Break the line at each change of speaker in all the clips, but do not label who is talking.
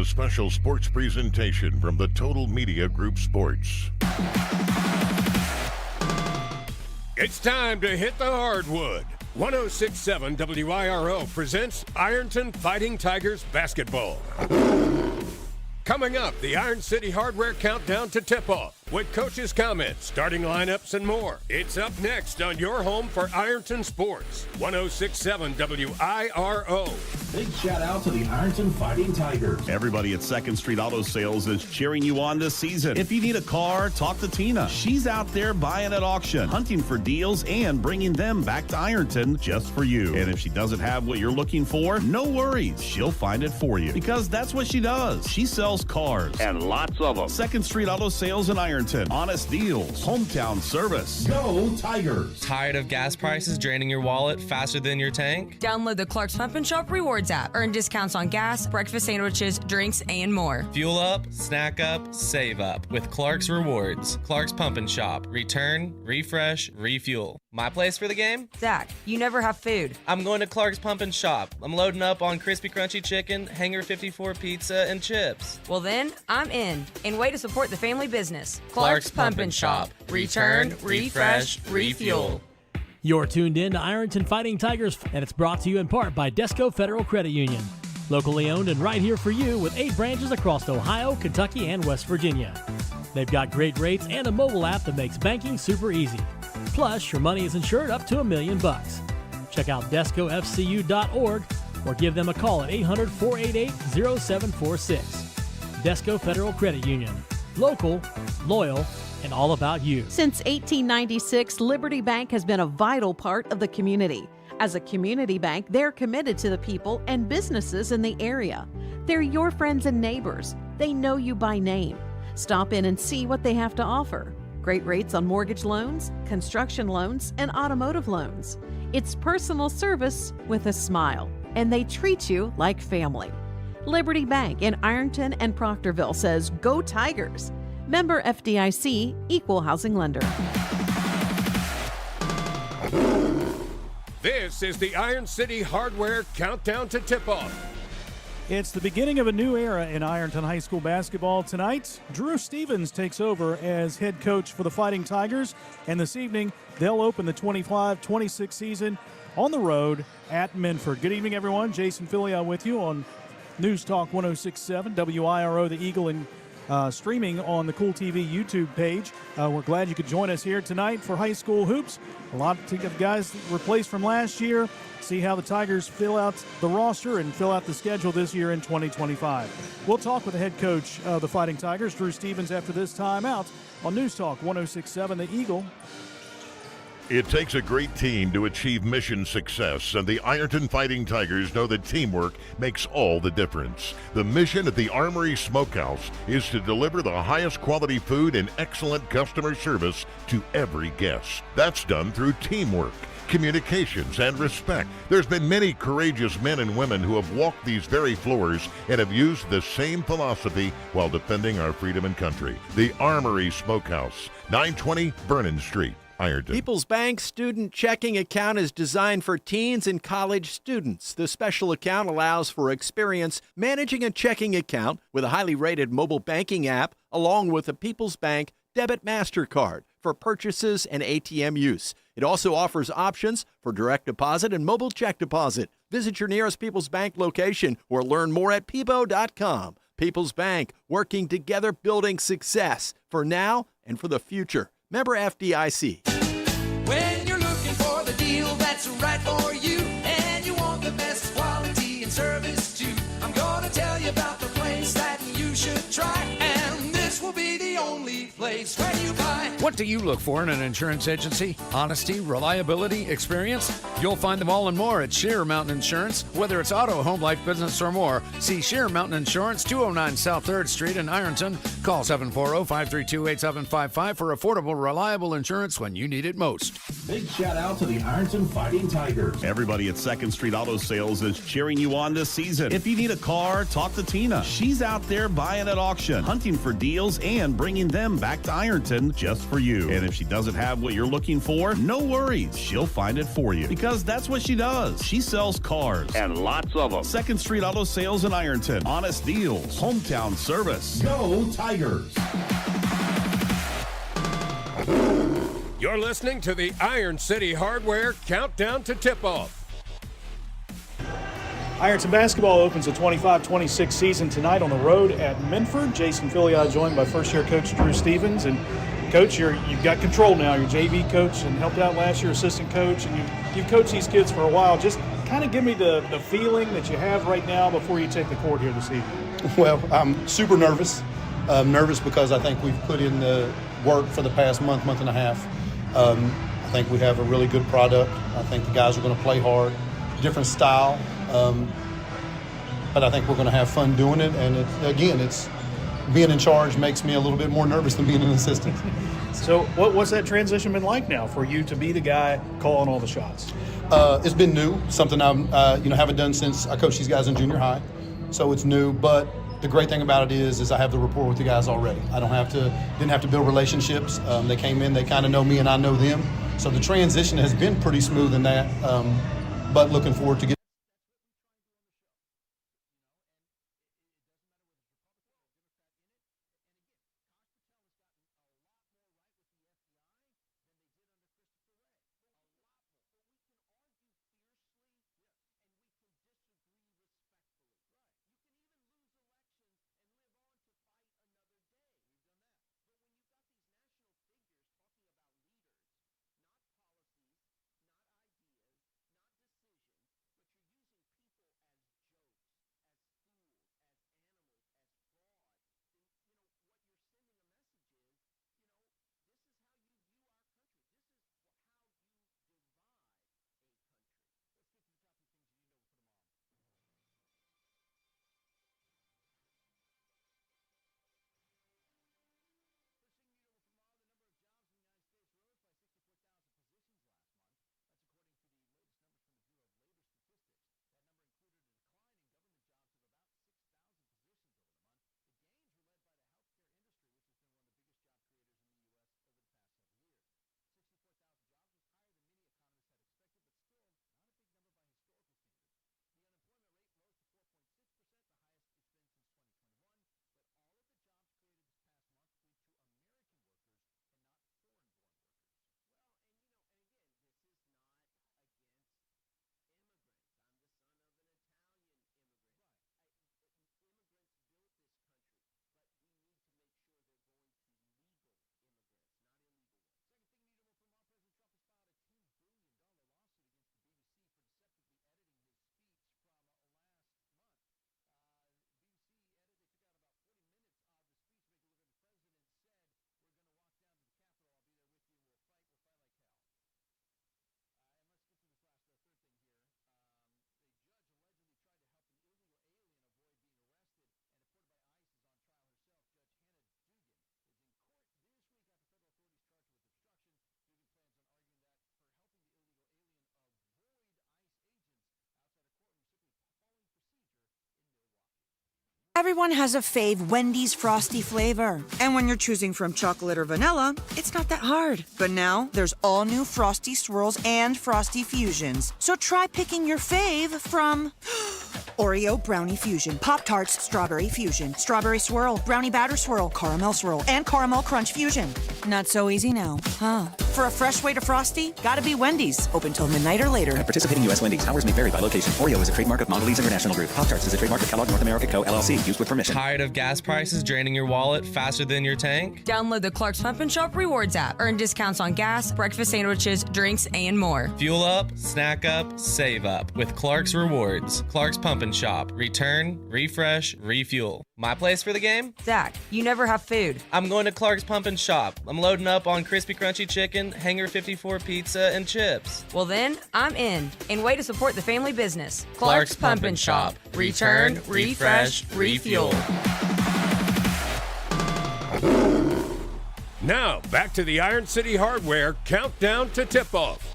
special sports presentation from the Total Media Group Sports.
It's time to hit the hardwood. 106.7 WIRO presents Ironton Fighting Tigers basketball. Coming up, the Iron City Hardware Countdown to Tip-Off with coaches' comments, starting lineups, and more. It's up next on your home for Ironton Sports. 106.7 WIRO.
Big shout out to the Ironton Fighting Tigers.
Everybody at 2nd Street Auto Sales is cheering you on this season. If you need a car, talk to Tina. She's out there buying at auction, hunting for deals, and bringing them back to Ironton just for you. And if she doesn't have what you're looking for, no worries. She'll find it for you because that's what she does. She sells cars.
And lots of them.
2nd Street Auto Sales in Ironton. Honest deals. Hometown service.
Go Tigers.
Tired of gas prices draining your wallet faster than your tank?
Download the Clark's Pump and Shop Rewards app. Earn discounts on gas, breakfast sandwiches, drinks, and more.
Fuel up, snack up, save up with Clark's Rewards. Clark's Pump and Shop. Return, refresh, refuel. My place for the game?
Zach, you never have food.
I'm going to Clark's Pump and Shop. I'm loading up on crispy crunchy chicken, Hanger 54 pizza, and chips.
Well then, I'm in. And way to support the family business.
Clark's Pump and Shop. Return, refresh, refuel.
You're tuned in to Ironton Fighting Tigers, and it's brought to you in part by Desco Federal Credit Union. Locally owned and right here for you with 8 branches across Ohio, Kentucky, and West Virginia. They've got great rates and a mobile app that makes banking super easy. Plus, your money is insured up to $1 million. Check out DescoFCU.org or give them a call at 800-488-0746. Desco Federal Credit Union. Local, loyal, and all about you.
Since 1896, Liberty Bank has been a vital part of the community. As a community bank, they're committed to the people and businesses in the area. They're your friends and neighbors. They know you by name. Stop in and see what they have to offer. Great rates on mortgage loans, construction loans, and automotive loans. It's personal service with a smile, and they treat you like family. Liberty Bank in Ironton and Proctorville says, Go Tigers! Member FDIC, Equal Housing Lender.
This is the Iron City Hardware Countdown to Tip-Off.
It's the beginning of a new era in Ironton High School basketball tonight. Drew Stevens takes over as head coach for the Fighting Tigers, and this evening they'll open the 25-26 season on the road at Minford. Good evening, everyone. Jason Filia with you on News Talk 106.7 WIRO, the Eagle, and streaming on the Kool TV YouTube page. We're glad you could join us here tonight for high school hoops. A lot of guys replaced from last year. See how the Tigers fill out the roster and fill out the schedule this year in 2025. We'll talk with the head coach of the Fighting Tigers, Drew Stevens, after this time out on News Talk 106.7 The Eagle.
It takes a great team to achieve mission success, and the Ironton Fighting Tigers know that teamwork makes all the difference. The mission at the Armory Smokehouse is to deliver the highest quality food and excellent customer service to every guest. That's done through teamwork, communications, and respect. There's been many courageous men and women who have walked these very floors and have used the same philosophy while defending our freedom and country. The Armory Smokehouse, 920 Vernon Street, Ironton.
People's Bank Student Checking Account is designed for teens and college students. The special account allows for experience managing a checking account with a highly rated mobile banking app, along with a People's Bank Debit MasterCard for purchases and ATM use. It also offers options for direct deposit and mobile check deposit. Visit your nearest People's Bank location or learn more at peebo.com. People's Bank, working together, building success for now and for the future. Member FDIC.
When you're looking for the deal that's right for you and you want the best quality and service too, I'm gonna tell you about the place that you should try, and this will be the only place where you buy.
What do you look for in an insurance agency? Honesty, reliability, experience? You'll find them all and more at Sheer Mountain Insurance. Whether it's auto, home, life, business, or more, see Sheer Mountain Insurance, 209 South 3rd Street in Ironton. Call 740-532-8755 for affordable, reliable insurance when you need it most.
Big shout out to the Ironton Fighting Tigers.
Everybody at 2nd Street Auto Sales is cheering you on this season. If you need a car, talk to Tina. She's out there buying at auction, hunting for deals, and bringing them back to Ironton just for you. And if she doesn't have what you're looking for, for, no worries. She'll find it for you because that's what she does. She sells cars. And lots of them. 2nd Street Auto Sales in Ironton. Honest deals. Hometown service.
Go Tigers!
You're listening to the Iron City Hardware Countdown to Tip-Off.
Ironton basketball opens the 25-26 season tonight on the road at Minford. Jason Filiot joined by first-year coach Drew Stevens. And, Coach, you've got control now. You're JV coach and helped out last year, assistant coach, and you've coached these kids for a while. Just kind of give me the feeling that you have right now before you take the court here this evening.
Well, I'm super nervous. Nervous because I think we've put in the work for the past month and a half. I think we have a really good product. I think the guys are going to play hard, different style. But I think we're going to have fun doing it. And it's being in charge makes me a little bit more nervous than being an assistant.
So what's that transition been like now for you to be the guy calling all the shots?
It's been new, something I haven't done since I coached these guys in junior high. So it's new, but the great thing about it is I have the rapport with the guys already. I didn't have to build relationships. They came in, they kind of know me and I know them. So the transition has been pretty smooth in that, but looking forward to getting.
Everyone has a fave Wendy's Frosty flavor. And when you're choosing from chocolate or vanilla, it's not that hard. But now, there's all new Frosty Swirls and Frosty Fusions. So try picking your fave from Oreo Brownie Fusion, Pop-Tarts Strawberry Fusion, Strawberry Swirl, Brownie Batter Swirl, Caramel Swirl, and Caramel Crunch Fusion. Not so easy now, huh? For a fresh way to Frosty, gotta be Wendy's. Open till midnight or later.
At participating U.S. Wendy's. Hours may vary by location. Oreo is a trademark of Mondelez International Group. Pop-Tarts is a trademark of Kellogg North America Co. LLC. Used with permission.
Tired of gas prices draining your wallet faster than your tank?
Download the Clark's Pump and Shop Rewards app. Earn discounts on gas, breakfast sandwiches, drinks, and more.
Fuel up, snack up, save up with Clark's Rewards. Clark's Pump and Shop. Return, refresh, refuel. My place for the game?
Zach, you never have food.
I'm going to Clark's Pump and Shop. I'm loading up on crispy crunchy chicken, Hanger 54 pizza, and chips.
Well then, I'm in. And way to support the family business.
Clark's Pump and Shop. Return, refresh, refuel.
Now, back to the Iron City Hardware Countdown to Tip-Off.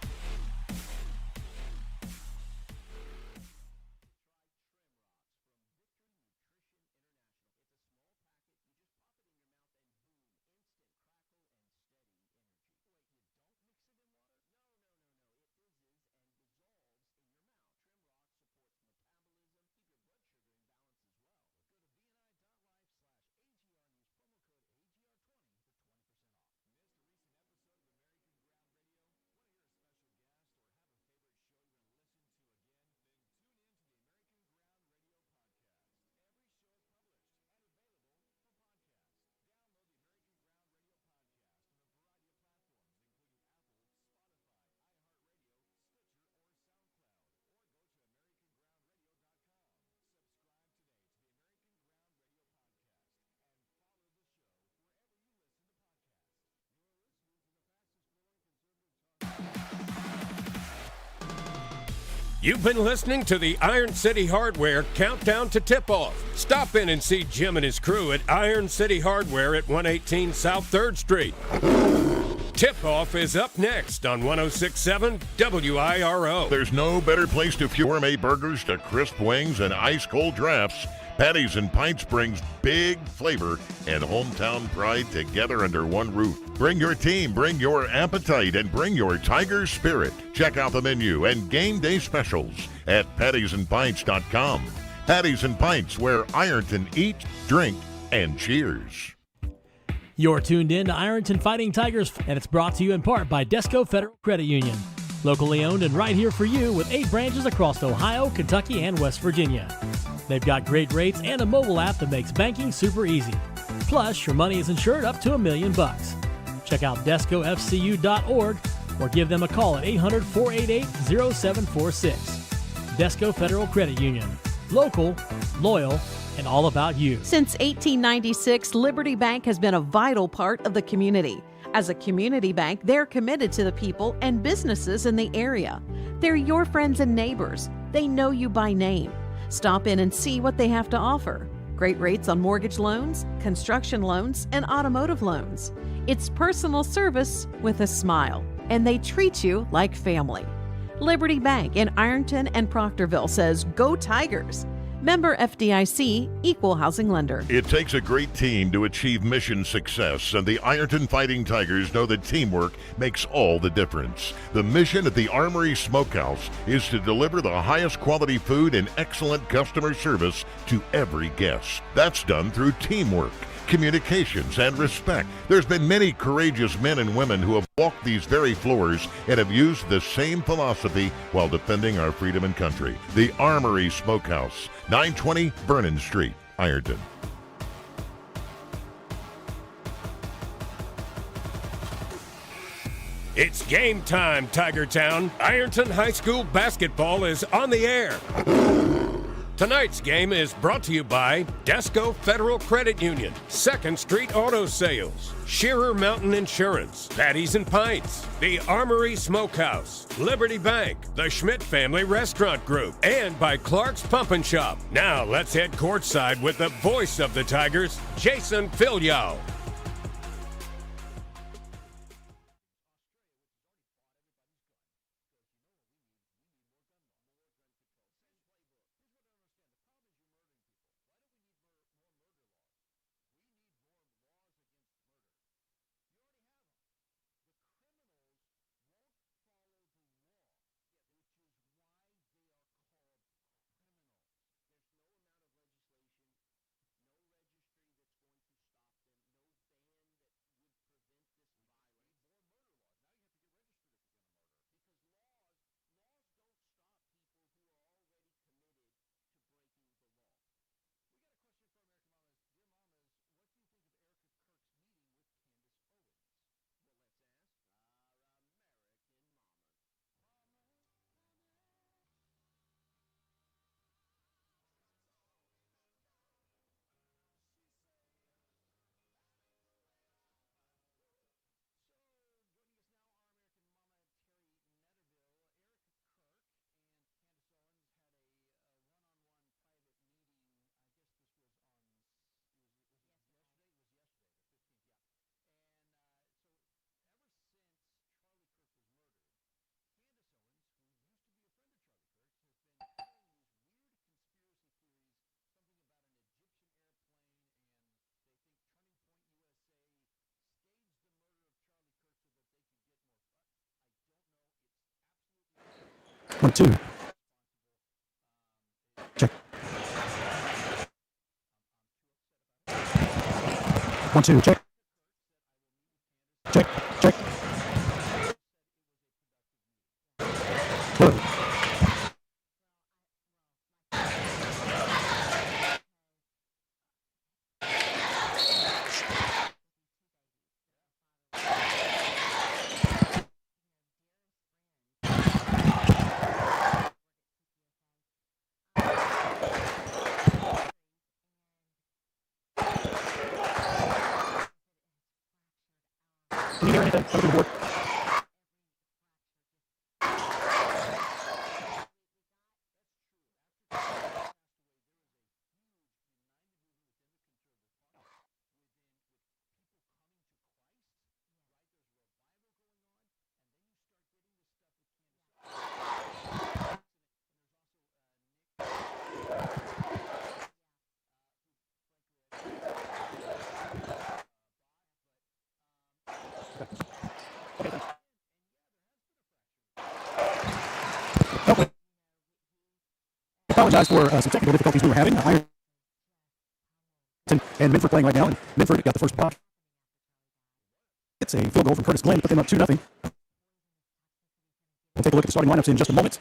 You've been listening to the Iron City Hardware Countdown to Tip-Off. Stop in and see Jim and his crew at Iron City Hardware at 118 South 3rd Street. Tip-Off is up next on 106.7 WIRO.
There's no better place to fuel gourmet burgers to crisp wings and ice-cold drafts. Patties and Pints brings big flavor and hometown pride together under one roof. Bring your team, bring your appetite, and bring your Tiger spirit. Check out the menu and game day specials at pattiesandpints.com. Patties and Pints, where Ironton eat, drink, and cheers.
You're tuned in to Ironton Fighting Tigers, and it's brought to you in part by Desco Federal Credit Union. Locally owned and right here for you with 8 branches across Ohio, Kentucky, and West Virginia. They've got great rates and a mobile app that makes banking super easy. Plus, your money is insured up to $1 million. Check out DescoFCU.org or give them a call at 800-488-0746. Desco Federal Credit Union. Local, loyal, and all about you.
Since 1896, Liberty Bank has been a vital part of the community. As a community bank, they're committed to the people and businesses in the area. They're your friends and neighbors. They know you by name. Stop in and see what they have to offer. Great rates on mortgage loans, construction loans, and automotive loans. It's personal service with a smile, and they treat you like family. Liberty Bank in Ironton and Proctorville says, "Go Tigers." Member FDIC, Equal Housing Lender.
It takes a great team to achieve mission success, and the Ironton Fighting Tigers know that teamwork makes all the difference. The mission at the Armory Smokehouse is to deliver the highest quality food and excellent customer service to every guest. That's done through teamwork, communications, and respect. There's been many courageous men and women who have walked these very floors and have used the same philosophy while defending our freedom and country. The Armory Smokehouse, 920 Vernon Street, Ironton.
It's game time, Tiger Town. Ironton High School basketball is on the air. Tonight's game is brought to you by Desco Federal Credit Union, 2nd Street Auto Sales, Shearer Mountain Insurance, Patties and Pints, the Armory Smokehouse, Liberty Bank, the Schmidt Family Restaurant Group, and by Clark's Pump and Shop. Now let's head courtside with the voice of the Tigers, Jason Filyow.
One, two. Check. 1, 2, check. Check, check. Whoa. Can you hear anything over the board? apologize for some technical difficulties we were having. Ironton and Minford playing right now, and Minford got the first puck. It's a field goal from Curtis Glenn to put them up 2-0. We'll take a look at the starting lineups in just a moment.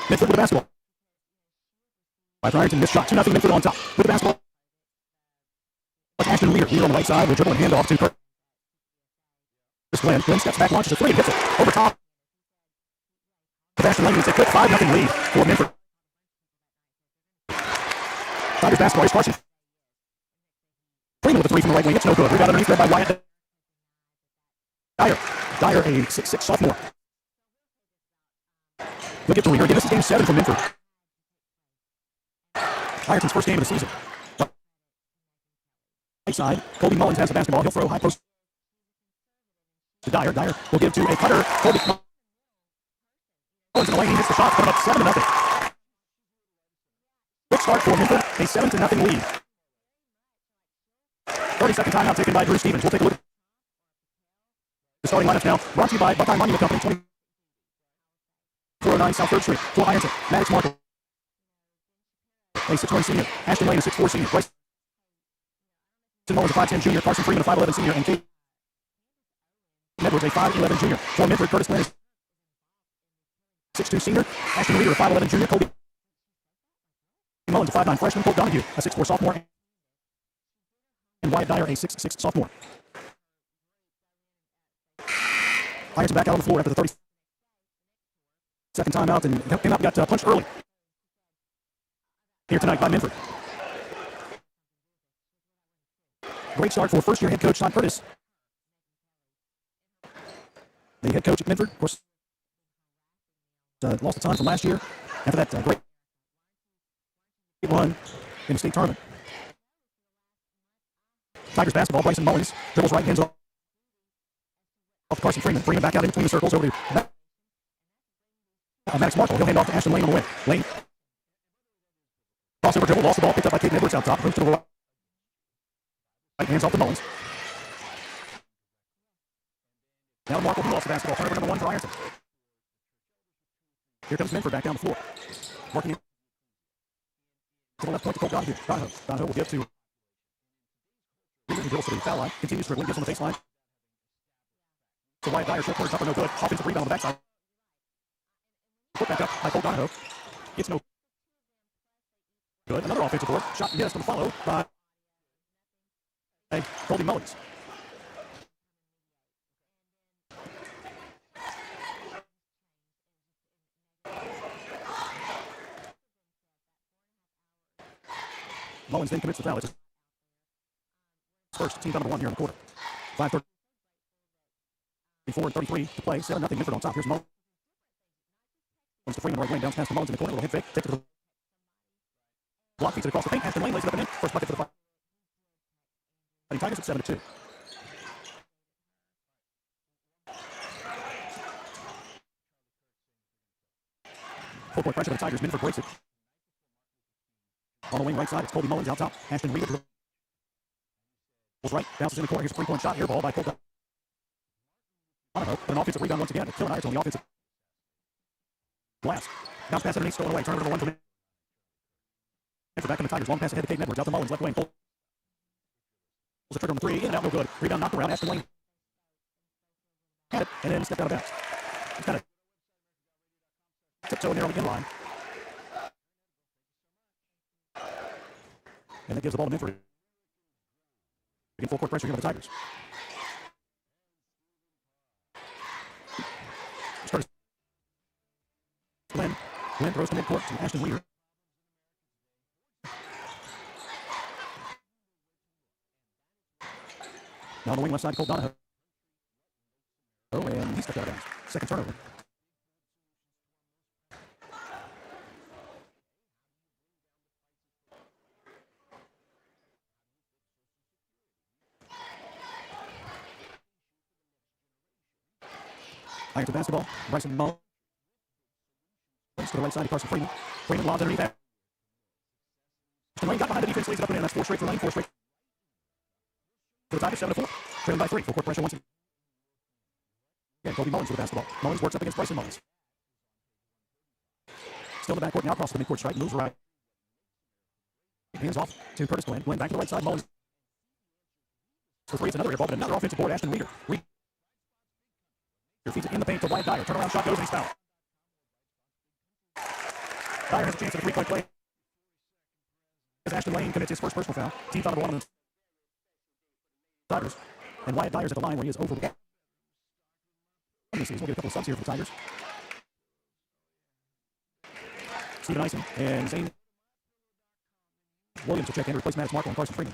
Minford with the basketball. By Ironton, missed shot, 2-0, Minford on top. With the basketball. Ashton Lear on the right side will dribble and hand off to Curtis Glenn. Glenn steps back, launches a three, and hits it over top. Ashton Lane needs a quick 5-0 lead for Minford. Tigers basketball is Carson. Freeman with a three from the right wing. It's no good. Rebound underneath, led by Wyatt Dyer. Dyer, a 6'6" sophomore. Look at the leader again. This is game 7 for Minford. Ironton's first game of the season. Right side, Colby Mullins has the basketball. He'll throw high post to Dyer. Dyer will give to a cutter. Colby Mullins in the lane. He hits the shot. Put him up 7-0. Quick start for Minford. A 7-0 lead. 30-second timeout taken by Drew Stevens. We'll take a look at the starting lineups now. Brought to you by Buckeye Monument Company. 2409 South 3rd Street. For Ironton, Maddox Markle. A 6'1" senior. Ashton Lane, a 6'4" senior. Bryson Mullins, a 5'10" junior. Carson Freeman, a 5'11" senior. And Kate Edwards, a 5'11" junior. For Minford, Curtis Glenn, 6'2" senior. Ashton Leader, a 5'11" junior. Colby Mullins, a 5'9" freshman. Colt Donahue, a 6'4" sophomore. And Wyatt Dyer, a 6'6" sophomore. Ironton back out on the floor after the 30-second timeout and came out and got punched early. Here tonight by Minford. Great start for first-year head coach Todd Curtis. The head coach at Minford, of course, lost a ton from last year after that great run in the state tournament. Tigers basketball, Bryson Mullins dribbles right, hands off to Carson Freeman. Freeman back out in between the circles over to Maddox Markle. He'll hand off to Ashton Lane on the wing. Lane. Crossover dribble, lost the ball, picked up by Kate Edwards out top. Moves to the right, hands off to Mullins. Now Markle, who lost the basketball. Turnover number 1 for Ironton. Here comes Minford back down the floor. Working in to the left point to Colt Donahue. Donahue will give to he drills to the foul line. Continues dribbling, gets on the baseline. So Wyatt Dyer, short corner, jumper, no good. Offensive rebound on the backside. Put back up by Colt Donahue. It's no good. Another offensive board. Shot missed and followed by Colby Mullins. Mullins then commits the foul. It's his first, team number 1 here in the quarter. 5:34 and 33 to play. 7-0 Minford on top. Here's Mullins to Freeman, right wing, bounce pass to Mullins in the corner. Little head fake. Take to the block, feeds it across the paint. Ashton Lane lays it up and in. First bucket for the Fighting Tigers at 7-2. Full-point pressure for the Tigers. Minford breaks it. On the wing right side, it's Colby Mullins out top. Ashton Reed goes right, bounces in the corner. Here's a 3-point shot. Air ball by Colt Donahue. An offensive rebound once again. Killing Ironton on the offensive glass. Bounce pass underneath, stolen away. Turnover number 1 for Minford. Back in the Tigers. Long pass ahead to Kate Edwards. Out to Mullins, left wing. Pulls the trigger on the 3. In and out, no good. Rebound knocked around. Ashton Lane had it and then stepped out of bounds. It's kind of tiptoeing there on the end line. And that gives the ball to Minford. Again, full court pressure here by the Tigers. Curtis Glenn throws to midcourt to Ashton Lear. Now on the wing left side, Colt Donahue. Oh, and he stepped out of bounds. Second turnover. Ironton basketball. Bryson Mullins to the right side to Carson Freeman. Freeman lobs underneath that. Lane got behind the defense, lays it up and in. That's 4 straight for Lane, 4 straight for the Tigers, 7-4. Trailing by 3. Full court pressure once again. Colby Mullins with the basketball. Mullins works up against Bryson Mullins. Still in the backcourt, now across the midcourt stripe, moves right. Hands off to Curtis Glenn. Glenn back to the right side, Mullins. For three, it's another air ball, but another offensive board, Ashton Reeder. Reeder feeds it in the paint to Wyatt Dyer. Turnaround shot goes and he's fouled. Dyer has a chance at a three-point play. As Ashton Lane commits his first personal foul. Team foul number 1 on the Tigers. And Wyatt Dyer's at the line where he is over. We'll get a couple of subs here for the Tigers. Steven Eisen and Zane Williams will check in to replace Maddox Markle and Carson Freeman.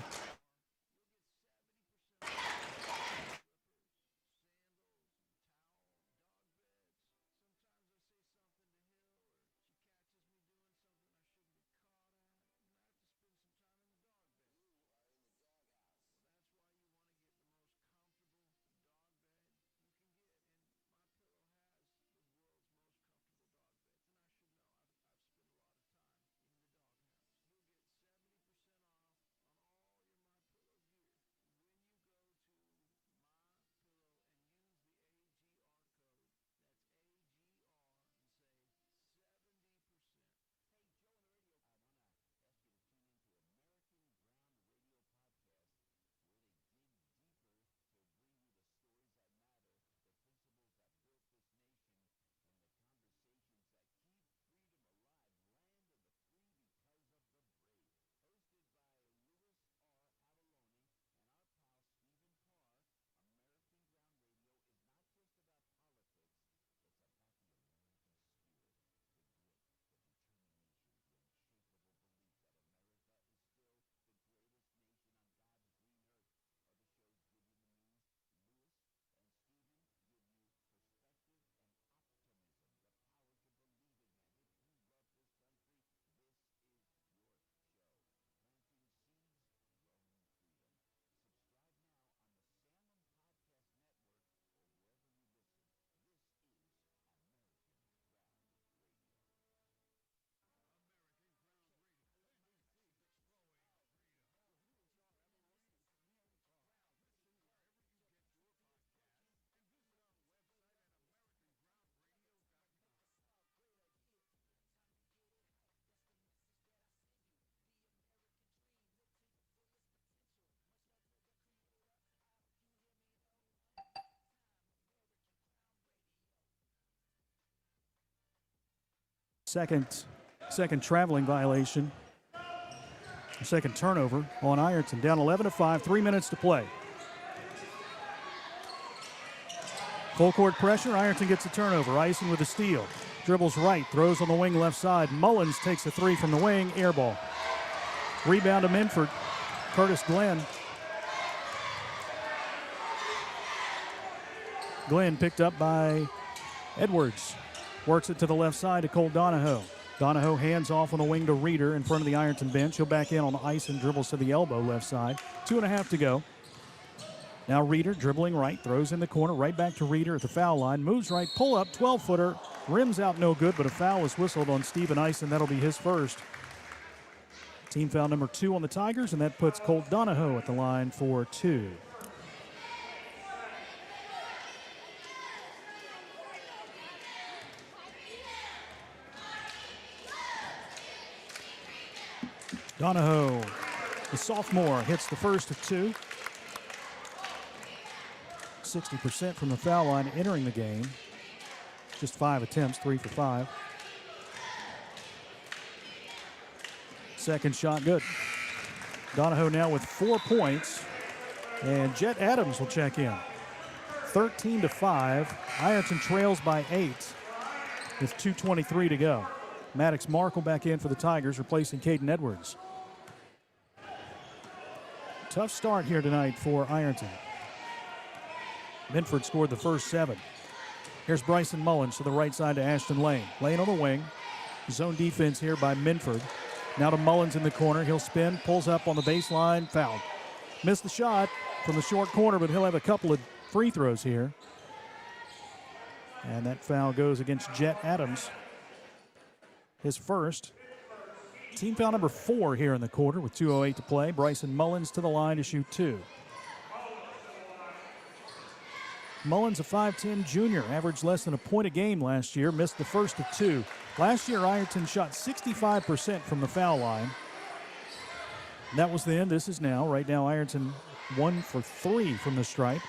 Second traveling violation. Second turnover on Ironton. Down 11-5, 3 minutes to play. Full court pressure. Ironton gets a turnover. Ison with a steal. Dribbles right. Throws on the wing left side. Mullins takes a three from the wing. Air ball. Rebound to Minford. Curtis Glenn. Glenn picked up by Edwards. Works it to the left side to Cole Donahoe. Donahoe hands off on the wing to Reeder in front of the Ironton bench. He'll back in on the ice and dribbles to the elbow left side. 2.5 to go. Now Reeder dribbling right, throws in the corner, right back to Reeder at the foul line. Moves right, pull up, 12-footer. Rims out no good, but a foul is whistled on Steven Ison. That'll be his first. Team foul number 2 on the Tigers, and that puts Colt Donahoe at the line for 2. Donahoe, the sophomore, hits the first of 2. 60% from the foul line entering the game. Just 5 attempts, 3 for 5. Second shot good. Donahoe now with 4 points. And Jet Adams will check in. 13-5. Ironton trails by 8 with 2:23 to go. Maddox Markle back in for the Tigers, replacing Caden Edwards. Tough start here tonight for Ironton. Minford scored the first 7. Here's Bryson Mullins to the right side to Ashton Lane. Lane on the wing. Zone defense here by Minford. Now to Mullins in the corner. He'll spin, pulls up on the baseline, fouled. Missed the shot from the short corner, but he'll have a couple of free throws here. And that foul goes against Jet Adams. His first. Team foul number 4 here in the quarter with 2:08 to play. Bryson Mullins to the line to shoot 2. Mullins, a 5'10 junior, averaged less than a point a game last year, missed the first of 2. Last year, Ironton shot 65% from the foul line. That was then, this is now. Right now, Ironton 1 for 3 from the stripe.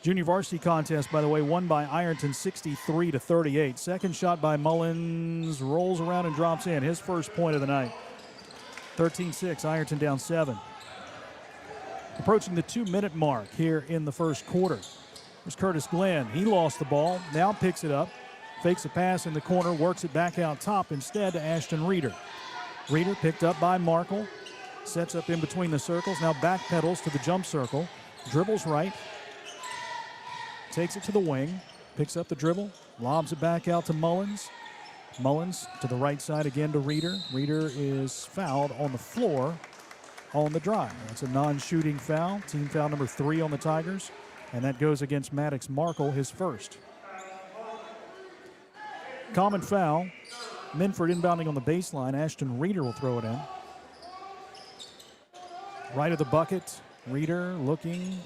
Junior varsity contest, by the way, won by Ironton 63-38. Second shot by Mullins, rolls around and drops in. His first point of the night. 13-6, Ironton down 7. Approaching the 2-minute mark here in the first quarter. There's Curtis Glenn. He lost the ball, now picks it up, fakes a pass in the corner, works it back out top instead to Ashton Reeder. Reeder picked up by Markle, sets up in between the circles, now backpedals to the jump circle, dribbles right, takes it to the wing, picks up the dribble, lobs it back out to Mullins. Mullins to the right side again to Reeder. Reeder is fouled on the floor on the drive. That's a non-shooting foul, team foul number 3 on the Tigers, and that goes against Maddox Markle, his first. Common foul. Minford inbounding on the baseline. Ashton Reeder will throw it in. Right of the bucket. Reeder looking,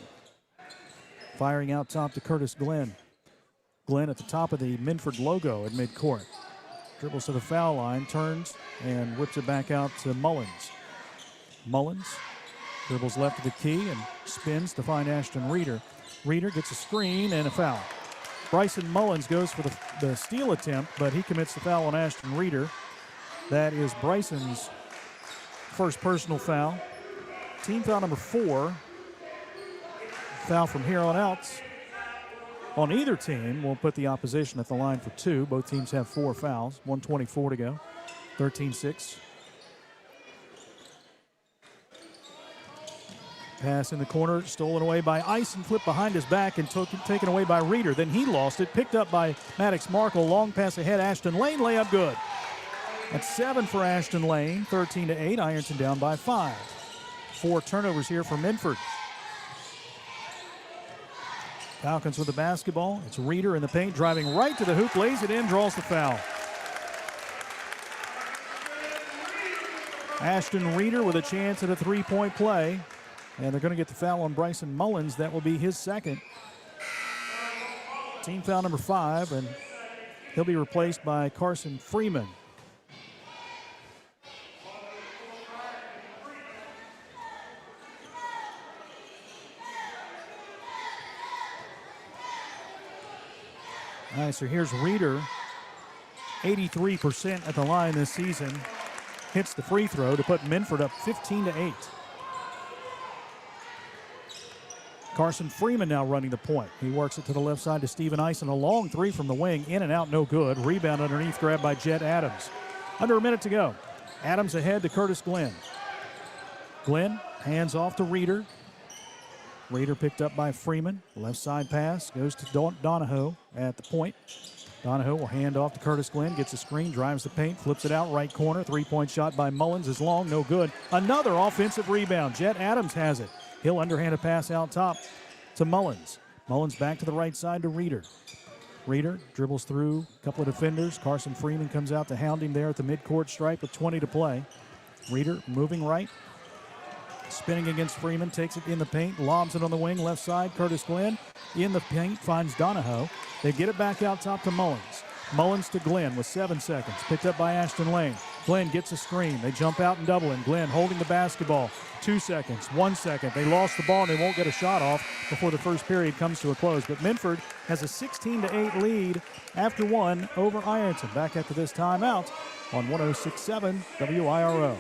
firing out top to Curtis Glenn. Glenn at the top of the Minford logo at midcourt. Dribbles to the foul line, turns, and whips it back out to Mullins. Mullins dribbles left of the key and spins to find Ashton Reeder. Reeder gets a screen and a foul. Bryson Mullins goes for the steal attempt, but he commits the foul on Ashton Reeder. That is Bryson's first personal foul. Team foul number 4. Foul from here on out on either team will put the opposition at the line for 2. Both teams have 4 fouls. 1:24 to go. 13-6. Pass in the corner, stolen away by Ice and flipped behind his back and taken away by Reeder. Then he lost it, picked up by Maddox Markle. Long pass ahead, Ashton Lane, layup good. That's 7 for Ashton Lane, 13-8. Ironton down by 5. 4 turnovers here for Minford. Falcons with the basketball. It's Reeder in the paint, driving right to the hoop, lays it in, draws the foul. Ashton Reeder with a chance at a 3-point play. And they're going to get the foul on Bryson Mullins. That will be his second. Team foul number 5, and he'll be replaced by Carson Freeman. All right, so here's Reeder. 83% at the line this season. Hits the free throw to put Minford up 15-8. Carson Freeman now running the point. He works it to the left side to Steven Ison. A long 3 from the wing, in and out, no good. Rebound underneath, grabbed by Jet Adams. Under a minute to go. Adams ahead to Curtis Glenn. Glenn hands off to Reeder. Reeder picked up by Freeman. Left side pass goes to Donahoe at the point. Donahoe will hand off to Curtis Glenn, gets a screen, drives the paint, flips it out, right corner. 3-point shot by Mullins is long, no good. Another offensive rebound. Jet Adams has it. He'll underhand a pass out top to Mullins. Mullins back to the right side to Reeder. Reeder dribbles through a couple of defenders. Carson Freeman comes out to hound him there at the midcourt stripe with 20 to play. Reeder moving right. Spinning against Freeman, takes it in the paint, lobs it on the wing, left side. Curtis Glenn in the paint, finds Donahoe. They get it back out top to Mullins. Mullins to Glenn with 7 seconds. Picked up by Ashton Lane. Glenn gets a screen. They jump out and double him. Glenn holding the basketball. 2 seconds, 1 second. They lost the ball and they won't get a shot off before the first period comes to a close. But Minford has a 16-8 lead after 1 over Ironton. Back after this timeout on 106.7 WIRO.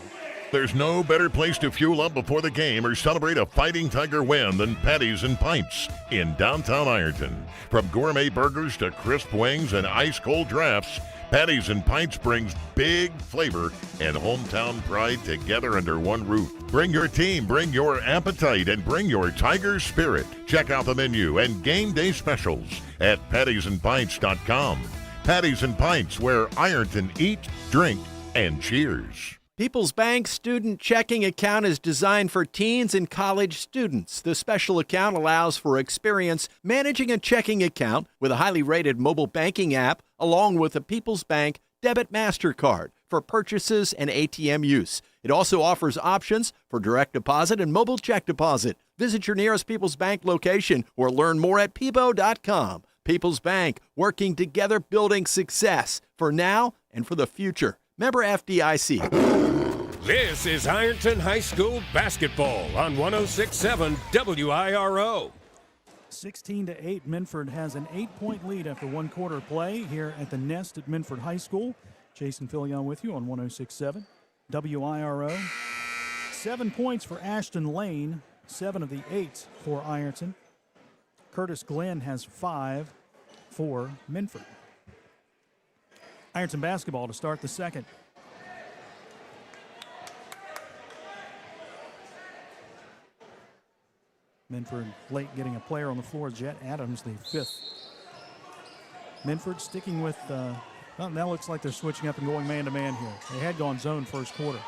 There's no better place to fuel up before the game or celebrate a Fighting Tiger win than Patties and Pints in downtown Ironton. From gourmet burgers to crisp wings and ice-cold drafts, Patties and Pints brings big flavor and hometown pride together under one roof. Bring your team, bring your appetite, and bring your Tiger spirit. Check out the menu and game day specials at pattiesandpints.com. Patties and Pints, where Ironton eat, drink, and cheers.
People's Bank Student Checking Account is designed for teens and college students. The special account allows for experience managing a checking account with a highly rated mobile banking app, along with a People's Bank Debit MasterCard for purchases and ATM use. It also offers options for direct deposit and mobile check deposit. Visit your nearest People's Bank location or learn more at peebo.com. People's Bank, working together, building success for now and for the future. Member FDIC.
This is Ironton High School basketball on 106.7 WIRO.
16-8, Minford has an 8-point lead after one quarter of play here at the Nest at Minford High School. Jason Fillion with you on 106.7 WIRO. 7 points for Ashton Lane, 7 of the 8 for Ironton. Curtis Glenn has 5 for Minford. Ironton basketball to start the second. Minford late getting a player on the floor. Jet Adams, the 5th. Minford sticking with, well, now looks like they're switching up and going man-to-man here. They had gone zone first quarter.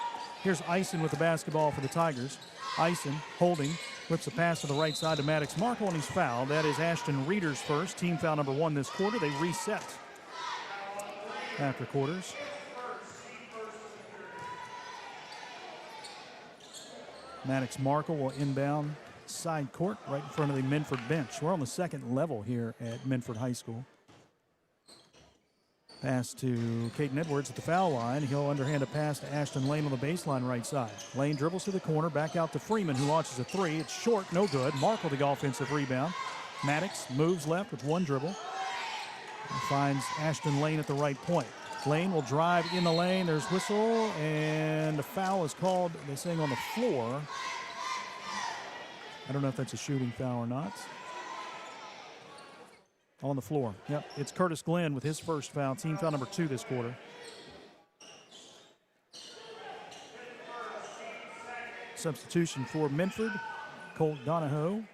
Here's Ison with the basketball for the Tigers. Ison holding, flips a pass to the right side to Maddox Markle, and he's fouled. That is Ashton Reeder's first. Team foul number 1 this quarter. They reset after quarters. Maddox Markle will inbound side court right in front of the Minford bench. We're on the second level here at Minford High School. Pass to Caden Edwards at the foul line. He'll underhand a pass to Ashton Lane on the baseline right side. Lane dribbles to the corner, back out to Freeman, who launches a 3. It's short, no good. Markle the offensive rebound. Maddox moves left with 1 dribble. And finds Ashton Lane at the right point. Lane will drive in the lane. There's whistle, and the foul is called, they're saying, on the floor. I don't know if that's a shooting foul or not. On the floor. Yep, it's Curtis Glenn with his first foul. Team foul number 2 this quarter. Substitution for Minford. Colt Donahoe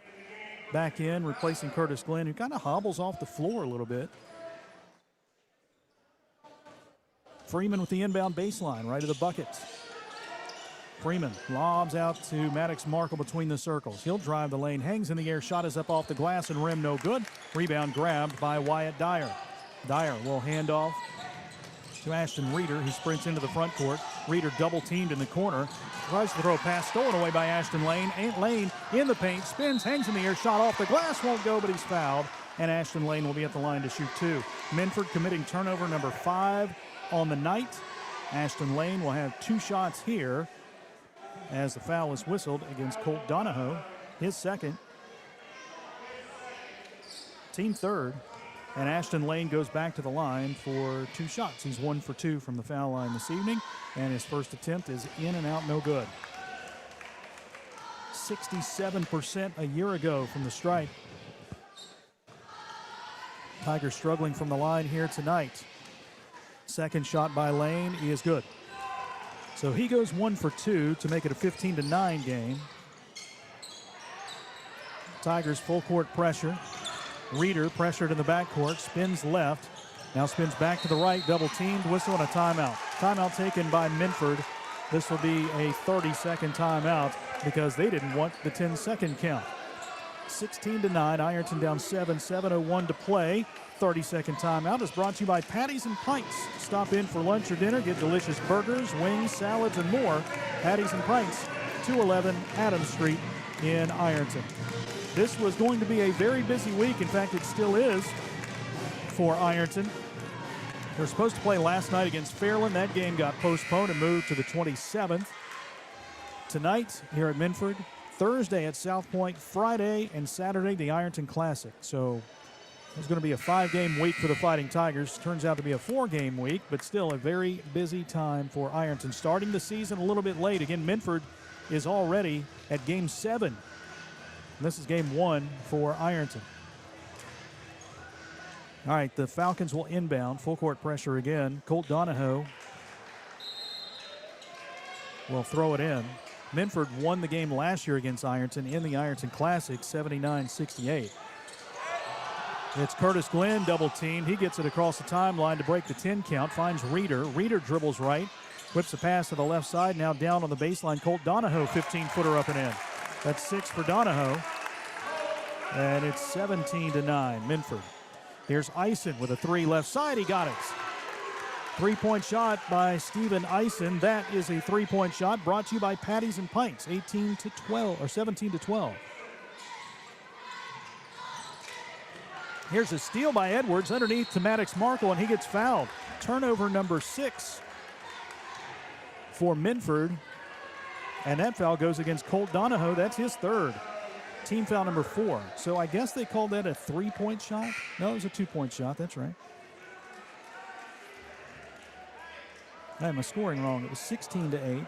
back in, replacing Curtis Glenn, who kind of hobbles off the floor a little bit. Freeman with the inbound baseline, right of the bucket. Freeman lobs out to Maddox Markle between the circles. He'll drive the lane, hangs in the air, shot is up off the glass and rim, no good. Rebound grabbed by Wyatt Dyer. Dyer will hand off to Ashton Reeder, who sprints into the front court. Reeder double teamed in the corner. Tries to throw a pass, stolen away by Ashton Lane. Lane in the paint, spins, hangs in the air, shot off the glass, won't go, but he's fouled. And Ashton Lane will be at the line to shoot 2. Minford committing turnover number 5 on the night. Ashton Lane will have 2 shots here as the foul is whistled against Colt Donahoe, his second. Team third, and Ashton Lane goes back to the line for 2 shots. He's 1 for 2 from the foul line this evening, and his first attempt is in and out, no good. 67% a year ago from the stripe. Tigers struggling from the line here tonight. Second shot by Lane is good. So he goes 1 for 2 to make it a 15-9 game. Tigers full court pressure. Reeder pressured in the backcourt, spins left. Now spins back to the right, double teamed, whistle and a timeout. Timeout taken by Minford. This will be a 30-second timeout because they didn't want the 10-second count. 16-9, Ironton down 7, 7:01 to play. 30-second timeout is brought to you by Patties and Pints. Stop in for lunch or dinner, get delicious burgers, wings, salads, and more. Patties and Pints, 211 Adams Street in Ironton. This was going to be a very busy week. In fact, it still is for Ironton. They were supposed to play last night against Fairland. That game got postponed and moved to the 27th. Tonight here at Minford, Thursday at South Point, Friday and Saturday the Ironton Classic. So it's going to be a 5-game week for the Fighting Tigers. Turns out to be a 4-game week, but still a very busy time for Ironton. Starting the season a little bit late. Again, Minford is already at Game 7. And this is Game 1 for Ironton. All right, the Falcons will inbound. Full court pressure again. Colt Donahoe will throw it in. Minford won the game last year against Ironton in the Ironton Classic, 79-68. It's Curtis Glenn double teamed. He gets it across the timeline to break the 10 count. Finds Reeder. Reeder dribbles right. Whips a pass to the left side. Now down on the baseline. Colt Donahoe, 15-footer up and in. That's 6 for Donahoe. And it's 17-9, Minford. Here's Ison with a 3 left side. He got it. 3-point shot by Steven Ison. That is a 3-point shot brought to you by Patties and Pints, 18-12 or 17-12. Here's a steal by Edwards underneath to Maddox Markle, and he gets fouled. Turnover number 6 for Minford. And that foul goes against Colt Donahoe. That's his 3rd. Team foul number 4. So I guess they called that a 3-point shot. No, it was a 2-point shot. That's right. I had my scoring wrong. It was 16-8.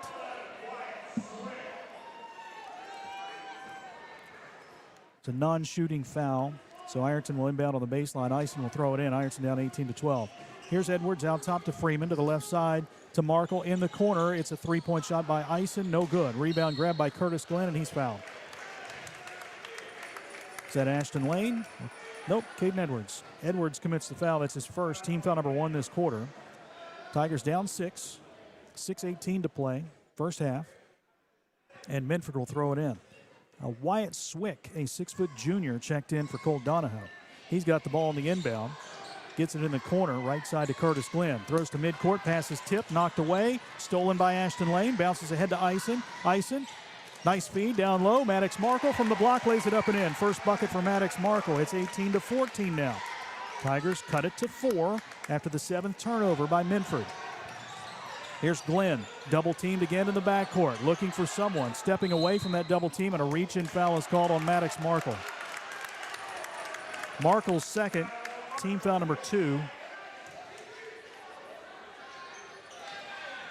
It's a non-shooting foul. So Ironton will inbound on the baseline. Ison will throw it in. Ironton down 18-12. Here's Edwards out top to Freeman to the left side to Markle in the corner. It's a 3-point shot by Ison. No good. Rebound grab by Curtis Glenn, and he's fouled. Is that Ashton Lane? Nope, Caden Edwards. Edwards commits the foul. That's his first. Team foul number 1 this quarter. Tigers down 6. 6:18 to play. First half. And Minford will throw it in. Wyatt Swick, a 6-foot junior, checked in for Colt Donahoe. He's got the ball in the inbound. Gets it in the corner, right side to Curtis Glenn. Throws to midcourt, passes tipped, knocked away. Stolen by Ashton Lane. Bounces ahead to Ison. Ison, nice feed down low. Maddox Markle from the block lays it up and in. First bucket for Maddox Markle. It's 18-14 now. Tigers cut it to 4 after the 7th turnover by Minford. Here's Glenn, double teamed again in the backcourt, looking for someone, stepping away from that double team, and a reach-in foul is called on Maddox Markle. Markle's second, team foul number 2.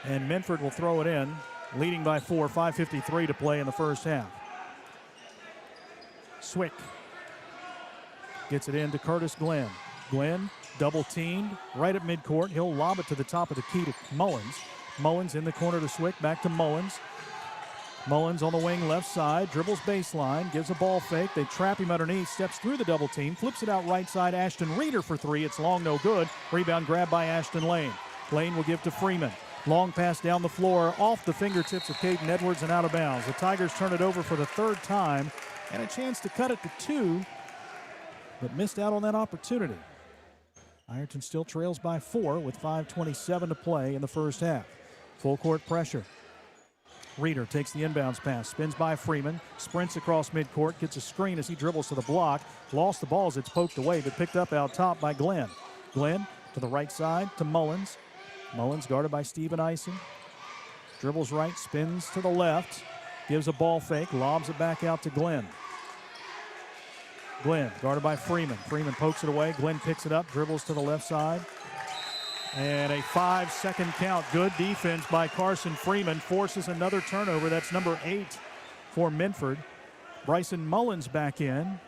And Minford will throw it in, leading by 4, 5:53 to play in the first half. Swick gets it in to Curtis Glenn. Glenn double teamed right at midcourt. He'll lob it to the top of the key to Mullins. Mullins in the corner to Swick, back to Mullins. Mullins on the wing left side, dribbles baseline, gives a ball fake. They trap him underneath, steps through the double team, flips it out right side. Ashton Reeder for 3. It's long, no good. Rebound grab by Ashton Lane. Lane will give to Freeman. Long pass down the floor, off the fingertips of Caden Edwards and out of bounds. The Tigers turn it over for the 3rd time and a chance to cut it to 2, but missed out on that opportunity. Ironton still trails by 4 with 5:27 to play in the first half. Full court pressure. Reeder takes the inbounds pass, spins by Freeman, sprints across midcourt, gets a screen as he dribbles to the block. Lost the ball as it's poked away, but picked up out top by Glenn. Glenn to the right side to Mullins. Mullins guarded by Steven Ison. Dribbles right, spins to the left, gives a ball fake, lobs it back out to Glenn. Glenn guarded by Freeman. Freeman pokes it away. Glenn picks it up, dribbles to the left side. And a 5-second count. Good defense by Carson Freeman. Forces another turnover. That's number 8 for Minford. Bryson Mullins back in,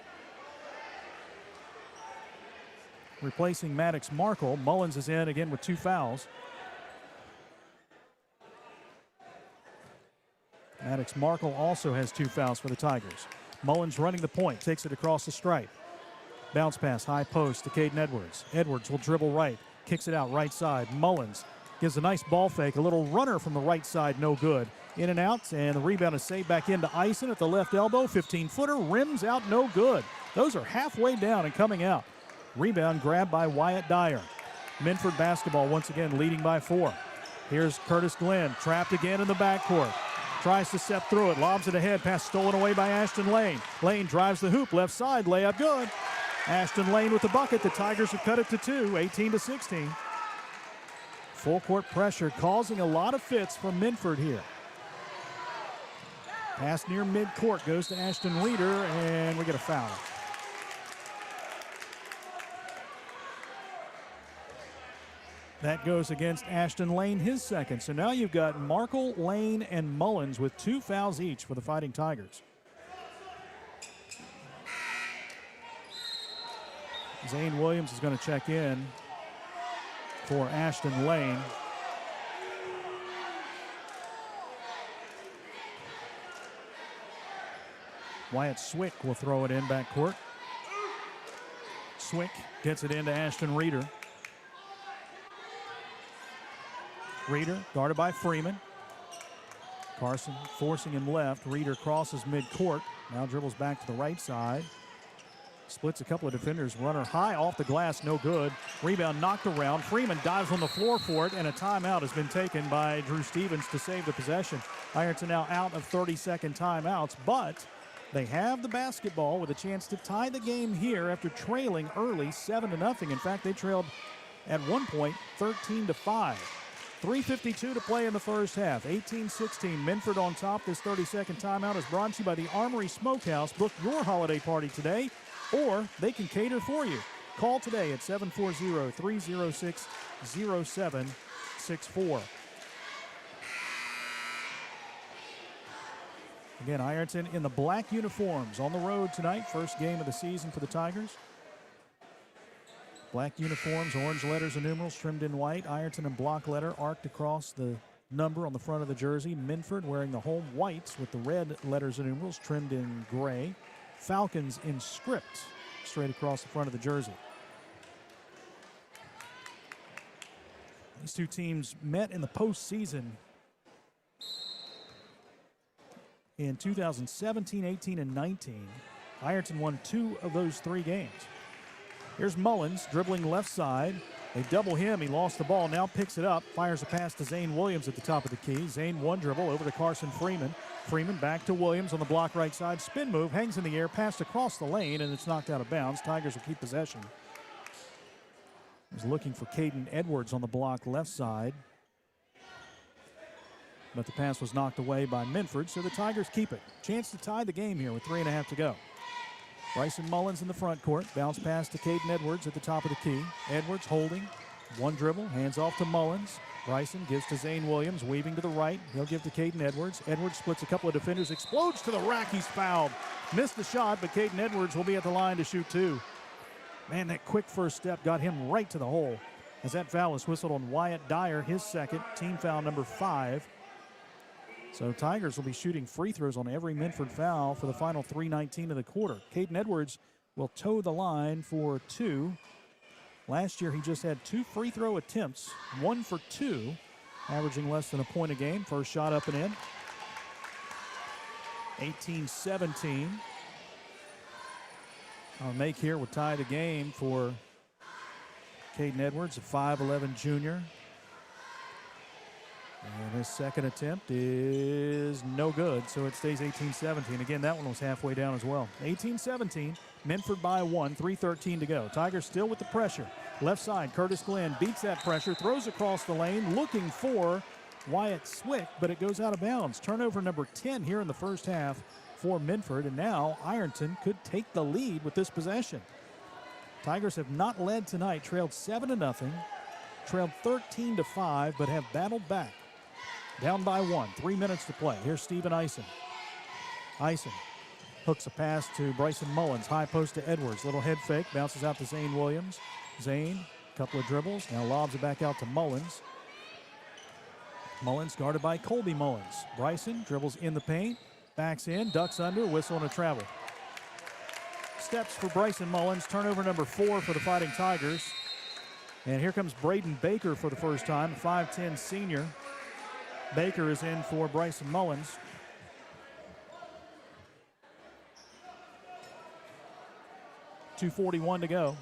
replacing Maddox Markle. Mullins is in again with 2 fouls. Maddox Markle also has 2 fouls for the Tigers. Mullins running the point, takes it across the stripe. Bounce pass, high post to Caden Edwards. Edwards will dribble right, kicks it out right side. Mullins gives a nice ball fake, a little runner from the right side, no good. In and out, and the rebound is saved back into Ison at the left elbow. 15-footer, rims out, no good. Those are halfway down and coming out. Rebound grabbed by Wyatt Dyer. Minford basketball once again leading by 4. Here's Curtis Glenn, trapped again in the backcourt. Tries to step through it, lobs it ahead, pass stolen away by Ashton Lane. Lane drives the hoop, left side, layup good. Ashton Lane with the bucket. The Tigers have cut it to 2, 18-16. Full court pressure causing a lot of fits from Minford here. Pass near midcourt goes to Ashton Reeder, and we get a foul. That goes against Ashton Lane, his second. So now you've got Markle, Lane, and Mullins with 2 fouls each for the Fighting Tigers. Zane Williams is going to check in for Ashton Lane. Wyatt Swick will throw it in backcourt. Swick gets it into Ashton Reeder. Reeder guarded by Freeman. Carson forcing him left. Reeder crosses midcourt. Now dribbles back to the right side. Splits a couple of defenders. Runner high off the glass, no good. Rebound knocked around. Freeman dives on the floor for it, and a timeout has been taken by Drew Stevens to save the possession. Ironton now out of 30-second timeouts, but They have the basketball with a chance to tie the game here after trailing early 7-0. In fact, they trailed at one point 13-5. 3:52 to play in the first half. 18-16. Minford on top. This 30-second timeout is brought to you by the Armory Smokehouse. Book your holiday party today, or they can cater for you. Call today at 740-306-0764. Again, Ironton in the black uniforms on the road tonight. First game of the season for the Tigers. Black uniforms, orange letters and numerals trimmed in white. Ironton in block letter arced across the number on the front of the jersey. Minford wearing the home whites with the red letters and numerals trimmed in gray. Falcons in script straight across the front of the jersey. These two teams met in the postseason in 2017, 18, and 19. Ironton won 2 of those 3 games. Here's Mullins dribbling left side. They double him. He lost the ball. Now picks it up. Fires a pass to Zane Williams at the top of the key. Zane one dribble over to Carson Freeman. Freeman back to Williams on the block right side. Spin move. Hangs in the air. Passed across the lane, and it's knocked out of bounds. Tigers will keep possession. He's looking for Caden Edwards on the block left side. But the pass was knocked away by Minford, so the Tigers keep it. Chance to tie the game here with 3.5 to go. Bryson Mullins in the front court. Bounce pass to Caden Edwards at the top of the key. Edwards holding. One dribble. Hands off to Mullins. Bryson gives to Zane Williams. Weaving to the right. He'll give to Caden Edwards. Edwards splits a couple of defenders. Explodes to the rack. He's fouled. Missed the shot, but Caden Edwards will be at the line to shoot 2. Man, that quick first step got him right to the hole. As that foul is whistled on Wyatt Dyer, his second. Team foul number 5. So Tigers will be shooting free throws on every Minford foul for the final 3:19 of the quarter. Caden Edwards will toe the line for 2. Last year he just had 2 free throw attempts, 1 for 2, averaging less than a point a game. First shot up and in. 18-17. Our make here will tie the game for Caden Edwards, a 5'11 junior. And his second attempt is no good, so it stays 18-17. Again, that one was halfway down as well. 18-17, Minford by 1, 3:13 to go. Tigers still with the pressure. Left side, Curtis Glenn beats that pressure, throws across the lane, looking for Wyatt Swick, but it goes out of bounds. Turnover number 10 here in the first half for Minford, and now Ironton could take the lead with this possession. Tigers have not led tonight, trailed 7-0, trailed 13-5, but have battled back. Down by 1, 3 minutes to play. Here's Steven Eisen. Eisen hooks a pass to Bryson Mullins. High post to Edwards. Little head fake. Bounces out to Zane Williams. Zane, couple of dribbles. Now lobs it back out to Mullins. Mullins guarded by Colby Mullins. Bryson dribbles in the paint. Backs in, ducks under, whistle and a travel. Steps for Bryson Mullins. Turnover number 4 for the Fighting Tigers. And here comes Braden Baker for the first time, 5'10 senior. Baker is in for Bryson Mullins. .241 to go.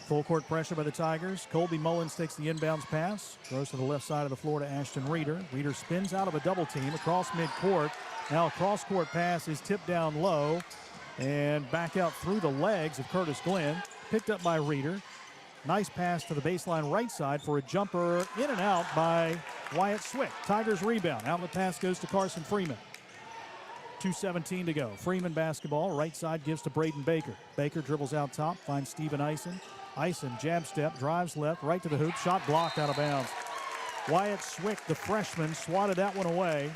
Full court pressure by the Tigers. Colby Mullins takes the inbounds pass. Throws to the left side of the floor to Ashton Reeder. Reeder spins out of a double team across midcourt. Now a cross-court pass is tipped down low and back out through the legs of Curtis Glenn. Picked up by Reeder. Nice pass to the baseline right side for a jumper in and out by Wyatt Swick. Tigers rebound. Outlet pass goes to Carson Freeman. 2:17 to go. Freeman basketball. Right side gives to Braden Baker. Baker dribbles out top. Finds Steven Eisen. Eisen jab step. Drives left. Right to the hoop. Shot blocked out of bounds. Wyatt Swick, the freshman, swatted that one away.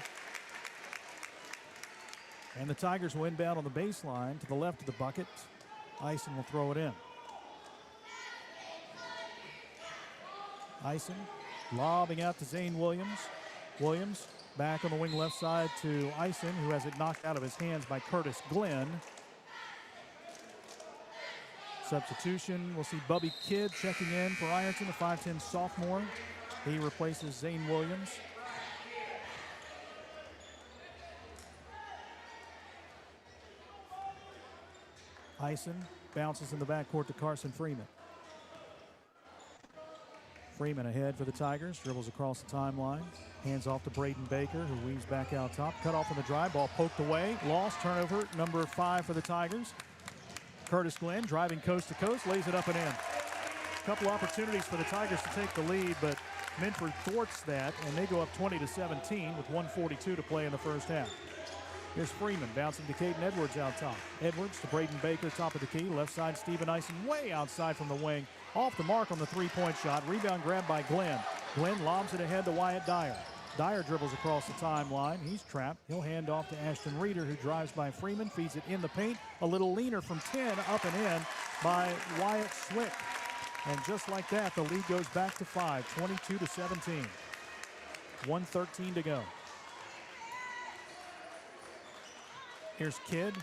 And the Tigers will inbound on the baseline to the left of the bucket. Eisen will throw it in. Eisen lobbing out to Zane Williams. Williams back on the wing left side to Eisen, who has it knocked out of his hands by Curtis Glenn. Substitution, we'll see Bubby Kidd checking in for Ironton, the 5'10 sophomore. He replaces Zane Williams. Eisen bounces in the backcourt to Carson Freeman. Freeman ahead for the Tigers, dribbles across the timeline, hands off to Braden Baker, who weaves back out top. Cut off on the drive, ball poked away, lost, turnover, number 5 for the Tigers. Curtis Glenn driving coast to coast, lays it up and in. A couple opportunities for the Tigers to take the lead, but Minford thwarts that, and they go up 20-17 with 1:42 to play in the first half. Here's Freeman bouncing to Caden Edwards out top. Edwards to Braden Baker, top of the key. Left side, Steven Eisen way outside from the wing. Off the mark on the three-point shot. Rebound grabbed by Glenn. Glenn lobs it ahead to Wyatt Dyer. Dyer dribbles across the timeline. He's trapped. He'll hand off to Ashton Reeder, who drives by Freeman, feeds it in the paint. A little leaner from 10, up and in by Wyatt Swick. And just like that, the lead goes back to 5, 22-17. 1:13 to go. Here's Kidd.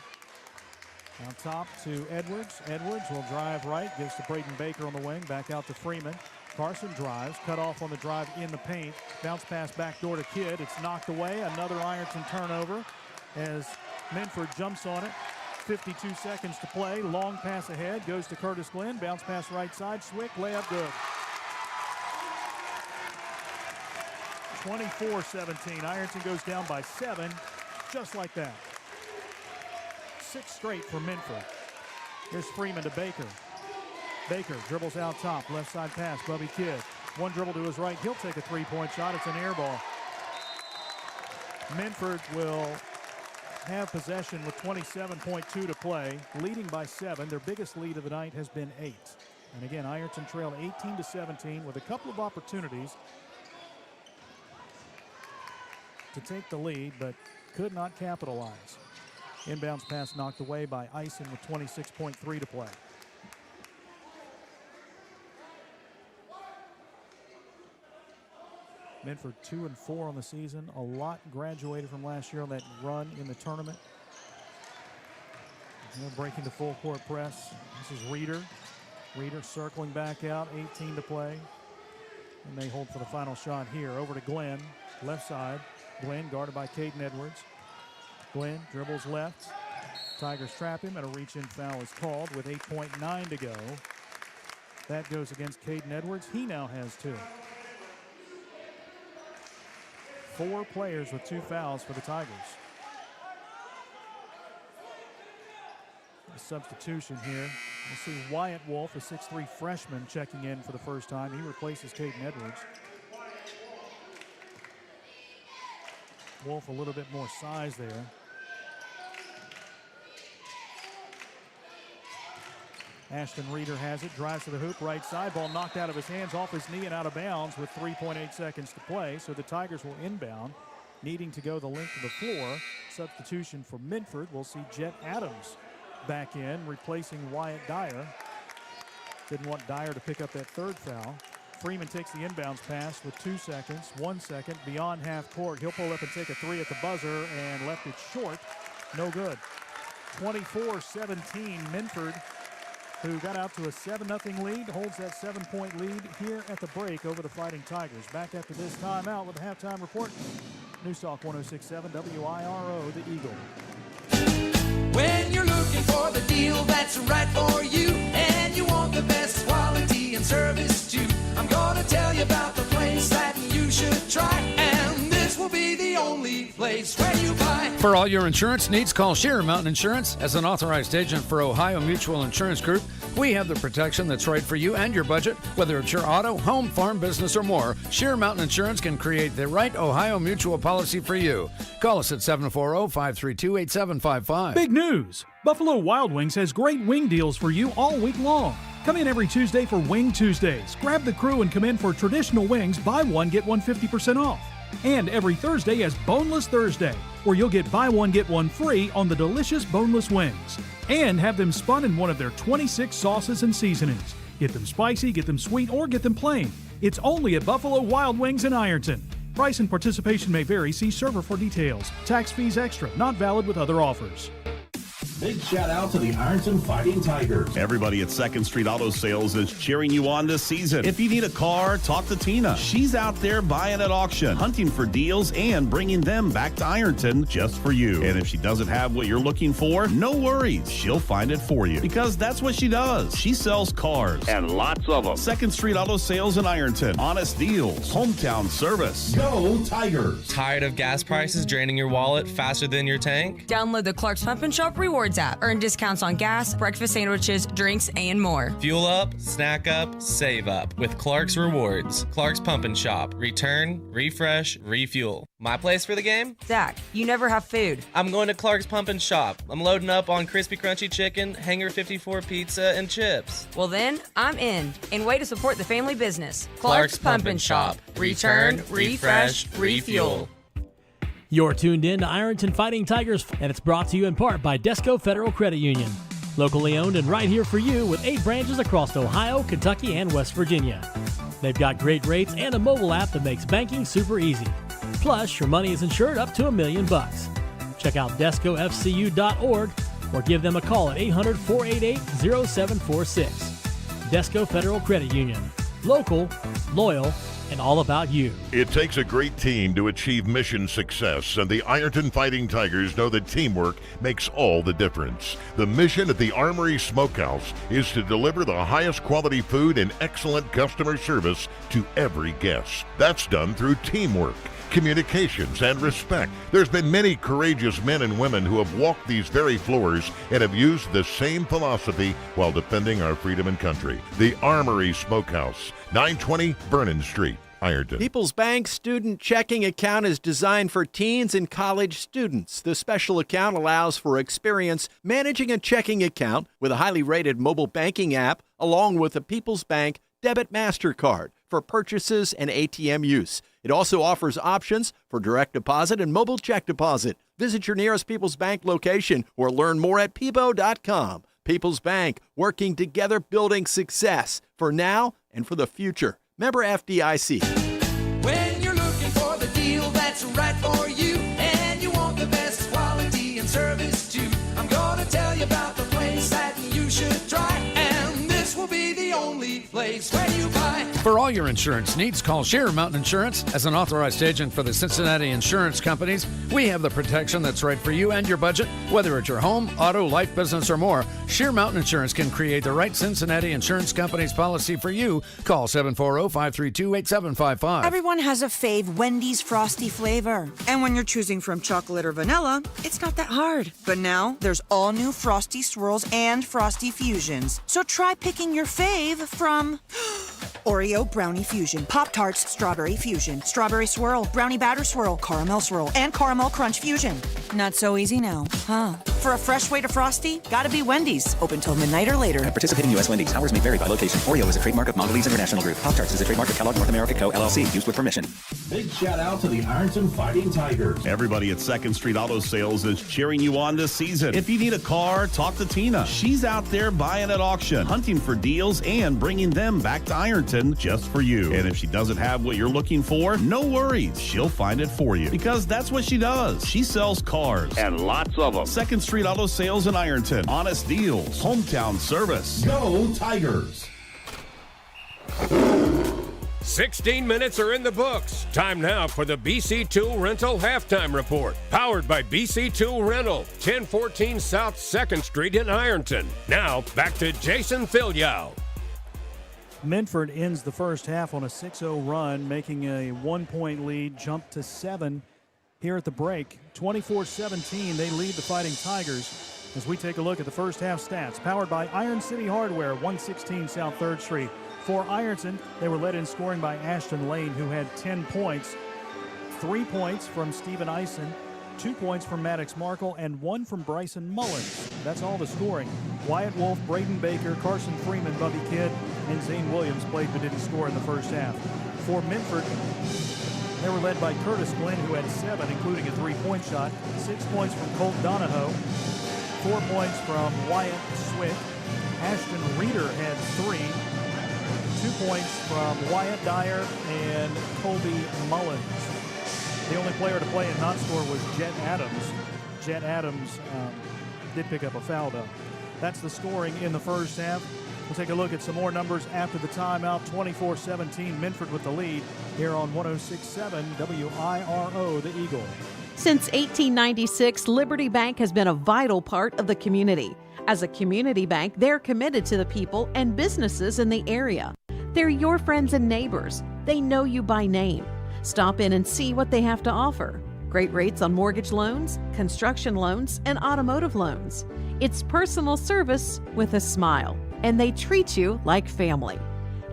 On top to Edwards. Edwards will drive right, gives to Braden Baker on the wing, back out to Freeman. Carson drives, cut off on the drive in the paint. Bounce pass back door to Kidd. It's knocked away. Another Ironton turnover as Minford jumps on it. 52 seconds to play. Long pass ahead, goes to Curtis Glenn. Bounce pass right side. Swick, layup good. 24-17. Ironton goes down by 7, just like that. 6 straight for Minford. Here's Freeman to Baker. Baker dribbles out top, left side pass, Bubby Kidd. One dribble to his right, he'll take a three-point shot. It's an air ball. Minford will have possession with 27.2 to play, leading by 7. Their biggest lead of the night has been 8. And again, Ironton trailed 18-17 with a couple of opportunities to take the lead, but could not capitalize. Inbounds pass knocked away by Eisen with 26.3 to play. Minford 2-4 on the season. A lot graduated from last year on that run in the tournament. Breaking the full court press. This is Reeder. Reeder circling back out, 18 to play. And they hold for the final shot here. Over to Glenn, left side. Glenn guarded by Caden Edwards. Glenn dribbles left. Tigers trap him, and a reach-in foul is called with 8.9 to go. That goes against Caden Edwards. He now has 2. 4 players with 2 fouls for the Tigers. A substitution here. We'll see Wyatt Wolf, a 6'3 freshman, checking in for the first time. He replaces Caden Edwards. Wolf a little bit more size there. Ashton Reeder has it, drives to the hoop, right side, ball knocked out of his hands, off his knee and out of bounds with 3.8 seconds to play. So the Tigers will inbound, needing to go the length of the floor. Substitution for Minford. We'll see Jet Adams back in, replacing Wyatt Dyer. Didn't want Dyer to pick up that 3rd foul. Freeman takes the inbounds pass with 2 seconds, 1 second, beyond half court. He'll pull up and take a 3 at the buzzer and left it short. No good. 24-17, Minford, who got out to a 7-0 lead, holds that 7-point lead here at the break over the Fighting Tigers. Back after this timeout with a halftime report. News Talk 106.7 WIRO, the Eagle.
When you're looking for the deal that's right for you, and you want the best quality and service too, I'm gonna tell you about the place that you should try, and this will be the only place where you buy.
For all your insurance needs, call Sheer Mountain Insurance. As an authorized agent for Ohio Mutual Insurance Group, we have the protection that's right for you and your budget. Whether it's your auto, home, farm, business, or more, Sheer Mountain Insurance can create the right Ohio Mutual policy for you. Call us at 740-532-8755.
Big news! Buffalo Wild Wings has great wing deals for you all week long. Come in every Tuesday for Wing Tuesdays. Grab the crew and come in for traditional wings. Buy one, get one 50% off. And every Thursday is Boneless Thursday, where you'll get buy one, get one free on the delicious boneless wings. And have them spun in one of their 26 sauces and seasonings. Get them spicy, get them sweet, or get them plain. It's only at Buffalo Wild Wings in Ironton. Price and participation may vary. See server for details. Tax fees extra. Not valid with other offers.
Big shout out to the Ironton Fighting Tigers.
Everybody at 2nd Street Auto Sales is cheering you on this season. If you need a car, talk to Tina. She's out there buying at auction, hunting for deals, and bringing them back to Ironton just for you. And if she doesn't have what you're looking for, no worries. She'll find it for you because that's what she does. She sells cars and lots of them. 2nd Street Auto Sales in Ironton. Honest deals. Hometown service.
Go Tigers.
Tired of gas prices draining your wallet faster than your tank?
Download the Clark's Pump and Shop Rewards app. Earn discounts on gas, breakfast sandwiches, drinks, and more.
Fuel up, snack up, save up with Clark's Rewards. Clark's Pump and Shop. Return, refresh, refuel. My place for the game?
Zach, you never have food.
I'm going to Clark's Pump and Shop. I'm loading up on crispy crunchy chicken, Hanger 54 pizza, and chips.
Well then, I'm in. And way to support the family business.
Clark's Pump and Shop. Return, refresh, refuel.
You're tuned in to Ironton Fighting Tigers, and it's brought to you in part by Desco Federal Credit Union. Locally owned and right here for you with 8 branches across Ohio, Kentucky, and West Virginia. They've got great rates and a mobile app that makes banking super easy. Plus, your money is insured up to $1 million. Check out DescoFCU.org or give them a call at 800-488-0746. Desco Federal Credit Union. Local, loyal, and all about you.
It takes a great team to achieve mission success, and the Ironton Fighting Tigers know that teamwork makes all the difference. The mission at the Armory Smokehouse is to deliver the highest quality food and excellent customer service to every guest. That's done through teamwork, communications, and respect. There's been many courageous men and women who have walked these very floors and have used the same philosophy while defending our freedom and country. The Armory Smokehouse, 920 Vernon Street, Ironton.
People's Bank Student Checking Account is designed for teens and college students. The special account allows for experience managing a checking account with a highly rated mobile banking app, along with a People's Bank Debit MasterCard for purchases and ATM use. It also offers options for direct deposit and mobile check deposit. Visit your nearest People's Bank location or learn more at peebo.com. People's Bank, working together, building success for now and for the future. Member FDIC.
When you're looking for the deal that's right for you and you want the best quality and service too, I'm gonna tell you about the place that you should try, and this will be the only place where you buy.
For all your insurance needs, call Sheer Mountain Insurance. As an authorized agent for the Cincinnati Insurance Companies, we have the protection that's right for you and your budget. Whether it's your home, auto, life, business, or more, Sheer Mountain Insurance can create the right Cincinnati Insurance Company's policy for you. Call 740-532-8755.
Everyone has a fave Wendy's Frosty flavor. And when you're choosing from chocolate or vanilla, it's not that hard. But now, there's all new Frosty Swirls and Frosty Fusions. So try picking your fave from Oreo Brownie Fusion, Pop-Tarts Strawberry Fusion, Strawberry Swirl, Brownie Batter Swirl, Caramel Swirl, and Caramel Crunch Fusion. Not so easy now, huh? For a fresh way to Frosty, gotta be Wendy's. Open till midnight or later.
At participating U.S. Wendy's. Hours may vary by location. Oreo is a trademark of Mondelez International Group. Pop-Tarts is a trademark of Kellogg North America Co., LLC. Used with permission.
Big shout out to the Ironton Fighting Tigers.
Everybody at 2nd Street Auto Sales is cheering you on this season. If you need a car, talk to Tina. She's out there buying at auction, hunting for deals, and bringing them back to Ironton just for you. And if she doesn't have what you're looking for, no worries. She'll find it for you because that's what she does. She sells cars and lots of them. 2nd Street Auto Sales in Ironton. Honest deals. Hometown service.
Go Tigers.
16 minutes are in the books. Time now for the BC Tool Rental Halftime Report. Powered by BC Tool Rental, 1014 South 2nd Street in Ironton. Now, back to Jason Thilyow.
Minford ends the first half on a 6-0 run, making a 1-point lead jump to 7 here at the break. 24-17, they lead the Fighting Tigers as we take a look at the first half stats. Powered by Iron City Hardware, 116 South 3rd Street. For Ironton, they were led in scoring by Ashton Lane, who had 10 points. 3 points from Stephen Eisen, 2 points from Maddox Markle, and 1 from Bryson Mullins. That's all the scoring. Wyatt Wolf, Braden Baker, Carson Freeman, Bubby Kidd, and Zane Williams played but didn't score in the first half. For Minford, they were led by Curtis Glenn, who had 7, including a 3-point shot. 6 points from Colt Donahoe, 4 points from Wyatt Swick. Ashton Reeder had 3. 2 points from Wyatt Dyer and Colby Mullins. The only player to play and not score was Jet Adams. Jet Adams Did pick up a foul, though. That's the scoring in the first half. We'll take a look at some more numbers after the timeout. 24-17, Minford with the lead here on 106.7 WIRO, the Eagle.
Since 1896, Liberty Bank has been a vital part of the community. As a community bank, they're committed to the people and businesses in the area. They're your friends and neighbors. They know you by name. Stop in and see what they have to offer. Great rates on mortgage loans, construction loans, and automotive loans. It's personal service with a smile, and they treat you like family.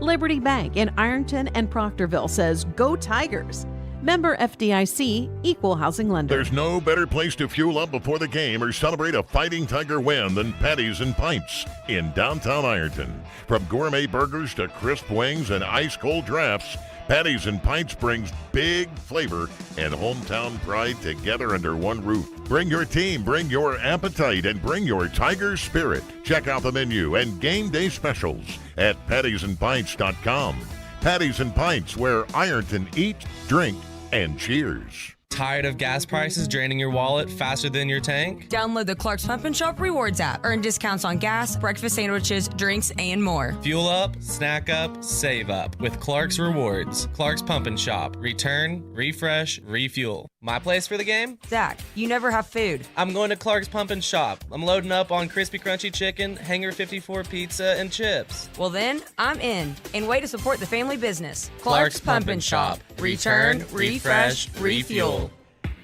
Liberty Bank in Ironton and Proctorville says, "Go Tigers." Member FDIC, Equal Housing Lender.
There's no better place to fuel up before the game or celebrate a Fighting Tiger win than Patties and Pints in downtown Ironton. From gourmet burgers to crisp wings and ice-cold drafts, Patties and Pints brings big flavor and hometown pride together under one roof. Bring your team, bring your appetite, and bring your Tiger spirit. Check out the menu and game day specials at pattiesandpints.com. Patties and Pints, where Ironton eat, drink, and cheers.
Tired of gas prices draining your wallet faster than your tank?
Download the Clark's Pump and Shop Rewards app. Earn discounts on gas, breakfast sandwiches, drinks, and more.
Fuel up, snack up, save up with Clark's Rewards. Clark's Pump and Shop. Return, refresh, refuel. My place for the game?
Zach, you never have food.
I'm going to Clark's Pump and Shop. I'm loading up on crispy crunchy chicken, Hanger 54 pizza, and chips.
Well then, I'm in. And way to support the family business.
Clark's Pump and Shop. Return, refresh, refuel.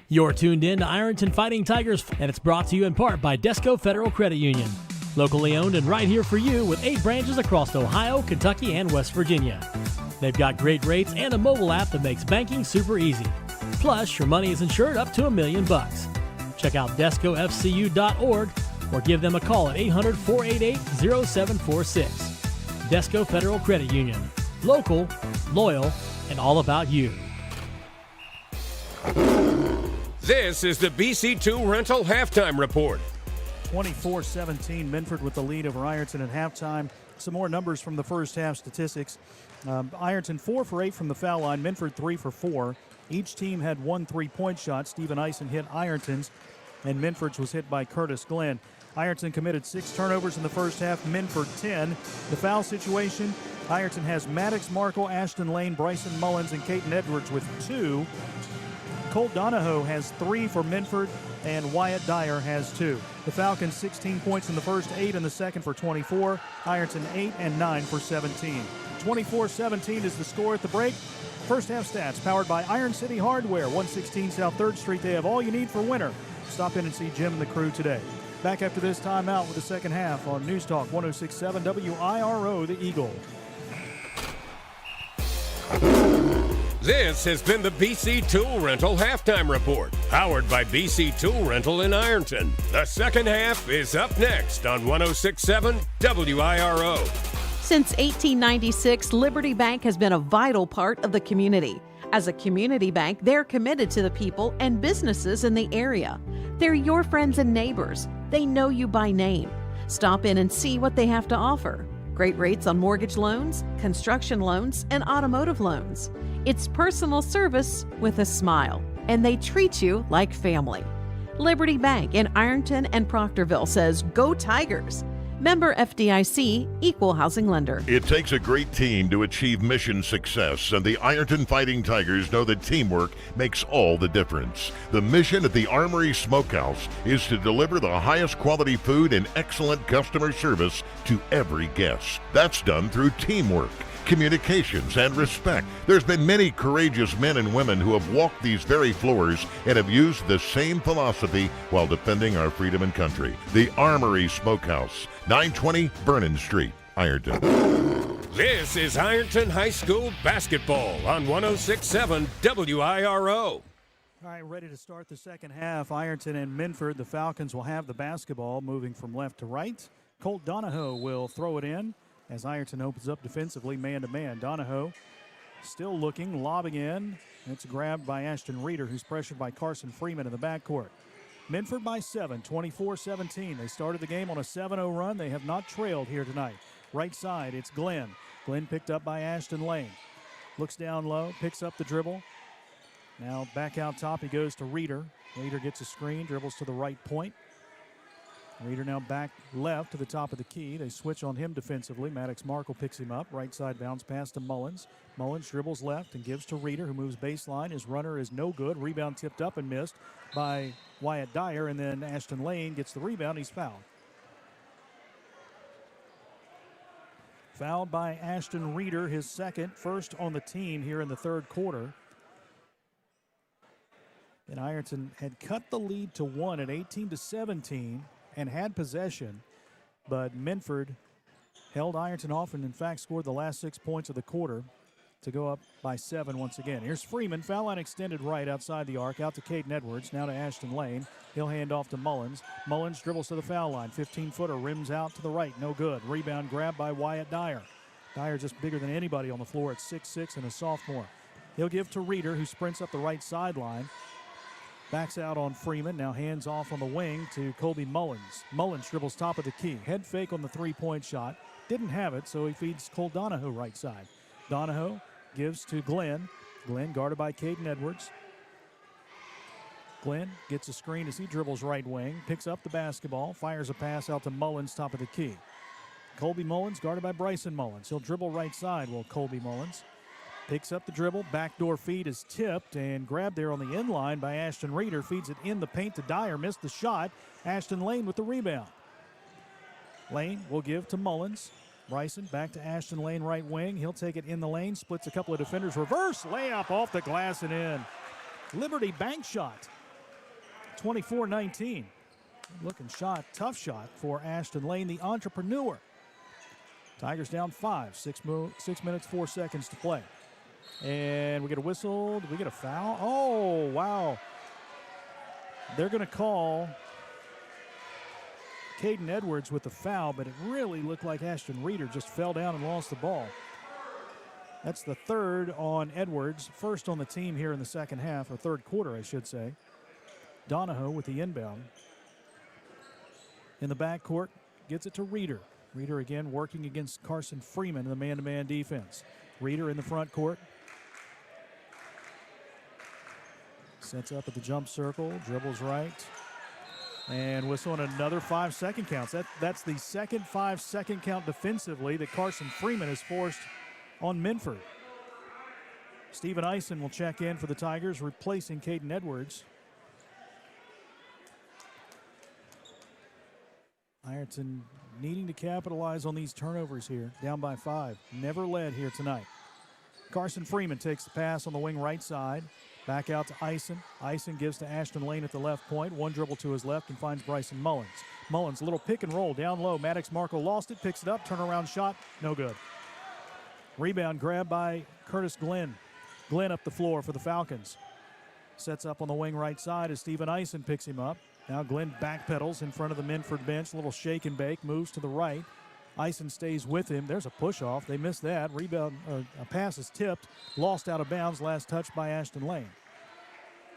You're tuned in to Ironton Fighting Tigers, and it's brought to you in part by Desco Federal Credit Union. Locally owned and right here for you with 8 branches across Ohio, Kentucky, and West Virginia. They've got great rates and a mobile app that makes banking super easy. Plus, your money is insured up to $1 million. Check out DescoFCU.org or give them a call at 800-488-0746. Desco Federal Credit Union. Local, loyal, and all about you.
This is the BC2 Rental Halftime Report.
24-17, Minford with the lead over Ironton at halftime. Some more numbers from the first half statistics. Ironton 4 for 8 from the foul line, Minford 3 for 4. Each team had 1 3-point shot. Stephen Eisen hit Ironton's, and Minford's was hit by Curtis Glenn. Ironton committed 6 turnovers in the first half, Minford 10. The foul situation, Ironton has Maddox Markle, Ashton Lane, Bryson Mullins, and Caden Edwards with 2. Colt Donahoe has 3 for Minford, and Wyatt Dyer has 2. The Falcons 16 points in the first, 8 in the second for 24. Ironton 8 and 9 for 17. 24-17 is the score at the break. First half stats powered by Iron City Hardware, 116 South 3rd Street. They have all you need for winter. Stop in and see Jim and the crew today. Back after this timeout with the second half on News Talk 106.7 WIRO, the Eagle.
This has been the BC Tool Rental Halftime Report, powered by BC Tool Rental in Ironton. The second half is up next on 106.7 WIRO.
Since 1896, Liberty Bank has been a vital part of the community. As a community bank, they're committed to the people and businesses in the area. They're your friends and neighbors. They know you by name. Stop in and see what they have to offer. Great rates on mortgage loans, construction loans, and automotive loans. It's personal service with a smile, and they treat you like family. Liberty Bank in Ironton and Proctorville says, "Go Tigers." Member FDIC, Equal Housing Lender.
It takes a great team to achieve mission success, and the Ironton Fighting Tigers know that teamwork makes all the difference. The mission at the Armory Smokehouse is to deliver the highest quality food and excellent customer service to every guest. That's done through teamwork, communications, and respect. There's been many courageous men and women who have walked these very floors and have used the same philosophy while defending our freedom and country. The Armory Smokehouse, 920 Vernon Street, Ironton.
This is Ironton High School basketball on 106.7 WIRO.
All right, ready to start the second half. Ironton and Minford, the Falcons will have the basketball moving from left to right. Colt Donahoe will throw it in as Ironton opens up defensively, man-to-man. Donahoe still looking, lobbing in. It's grabbed by Ashton Reeder, who's pressured by Carson Freeman in the backcourt. Minford by 7, 24-17. They started the game on a 7-0 run. They have not trailed here tonight. Right side, it's Glenn. Glenn picked up by Ashton Lane. Looks down low, picks up the dribble. Now back out top, he goes to Reeder. Reeder gets a screen, dribbles to the right point. Reeder now back left to the top of the key. They switch on him defensively. Maddox Markle picks him up. Right side bounce pass to Mullins. Mullins dribbles left and gives to Reeder, who moves baseline. His runner is no good. Rebound tipped up and missed by Wyatt Dyer, and then Ashton Lane gets the rebound. He's fouled. Fouled by Ashton Reeder, his second, first on the team here in the third quarter. And Ironton had cut the lead to 1 at 18-17 and had possession, but Minford held Ironton off and, in fact, scored the last 6 points of the quarter to go up by 7 once again. Here's Freeman, foul line extended right outside the arc, out to Caden Edwards, now to Ashton Lane. He'll hand off to Mullins. Mullins dribbles to the foul line, 15-footer, rims out to the right, no good. Rebound grab by Wyatt Dyer. Dyer just bigger than anybody on the floor at 6'6" and a sophomore. He'll give to Reeder, who sprints up the right sideline. Backs out on Freeman, now hands off on the wing to Colby Mullins. Mullins dribbles top of the key. Head fake on the three-point shot. Didn't have it, so he feeds Cole Donahoe right side. Donahoe gives to Glenn. Glenn guarded by Caden Edwards. Glenn gets a screen as he dribbles right wing, picks up the basketball, fires a pass out to Mullins, top of the key. Colby Mullins guarded by Bryson Mullins. He'll dribble right side, Colby Mullins. Picks up the dribble, backdoor feed is tipped and grabbed there on the end line by Ashton Reeder. Feeds it in the paint to Dyer, missed the shot. Ashton Lane with the rebound. Lane will give to Mullins. Bryson back to Ashton Lane, right wing. He'll take it in the lane, splits a couple of defenders. Reverse layup off the glass and in. Liberty bank shot, 24-19. Looking shot, tough shot for Ashton Lane, the entrepreneur. Tigers down 5, 6 minutes, 4 seconds to play. And we get a whistle. Did we get a foul? Oh, wow. They're going to call Caden Edwards with the foul, but it really looked like Ashton Reeder just fell down and lost the ball. That's the third on Edwards, first on the team here in the second half, or third quarter, I should say. Donahoe with the inbound. In the backcourt, gets it to Reeder. Reeder again working against Carson Freeman in the man-to-man defense. Reeder in the front court. Sets up at the jump circle, dribbles right. And whistle on another 5-second counts. That's the second 5-second count defensively that Carson Freeman has forced on Minford. Steven Eisen will check in for the Tigers, replacing Caden Edwards. Ironton needing to capitalize on these turnovers here, down by 5. Never led here tonight. Carson Freeman takes the pass on the wing right side. Back out to Eisen. Eisen gives to Ashton Lane at the left point. One dribble to his left and finds Bryson Mullins. Mullins, a little pick and roll down low. Maddox Markle lost it, picks it up, turnaround shot, no good. Rebound grab by Curtis Glenn. Glenn up the floor for the Falcons. Sets up on the wing right side as Steven Eisen picks him up. Now Glenn backpedals in front of the Minford bench. A little shake and bake, moves to the right. Eisen stays with him. There's a push-off. They missed that. Rebound, a pass is tipped. Lost out of bounds. Last touch by Ashton Lane.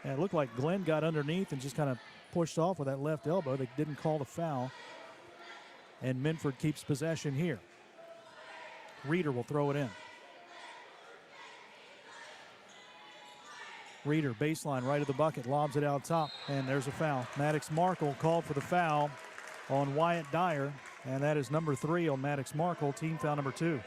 And it looked like Glenn got underneath and just kind of pushed off with that left elbow. They didn't call the foul. And Minford keeps possession here. Reeder will throw it in. Reeder, baseline, right of the bucket, lobs it out top, and there's a foul. Maddox Markle called for the foul on Wyatt Dyer, and that is number 3 on Maddox Markle, team foul number 2.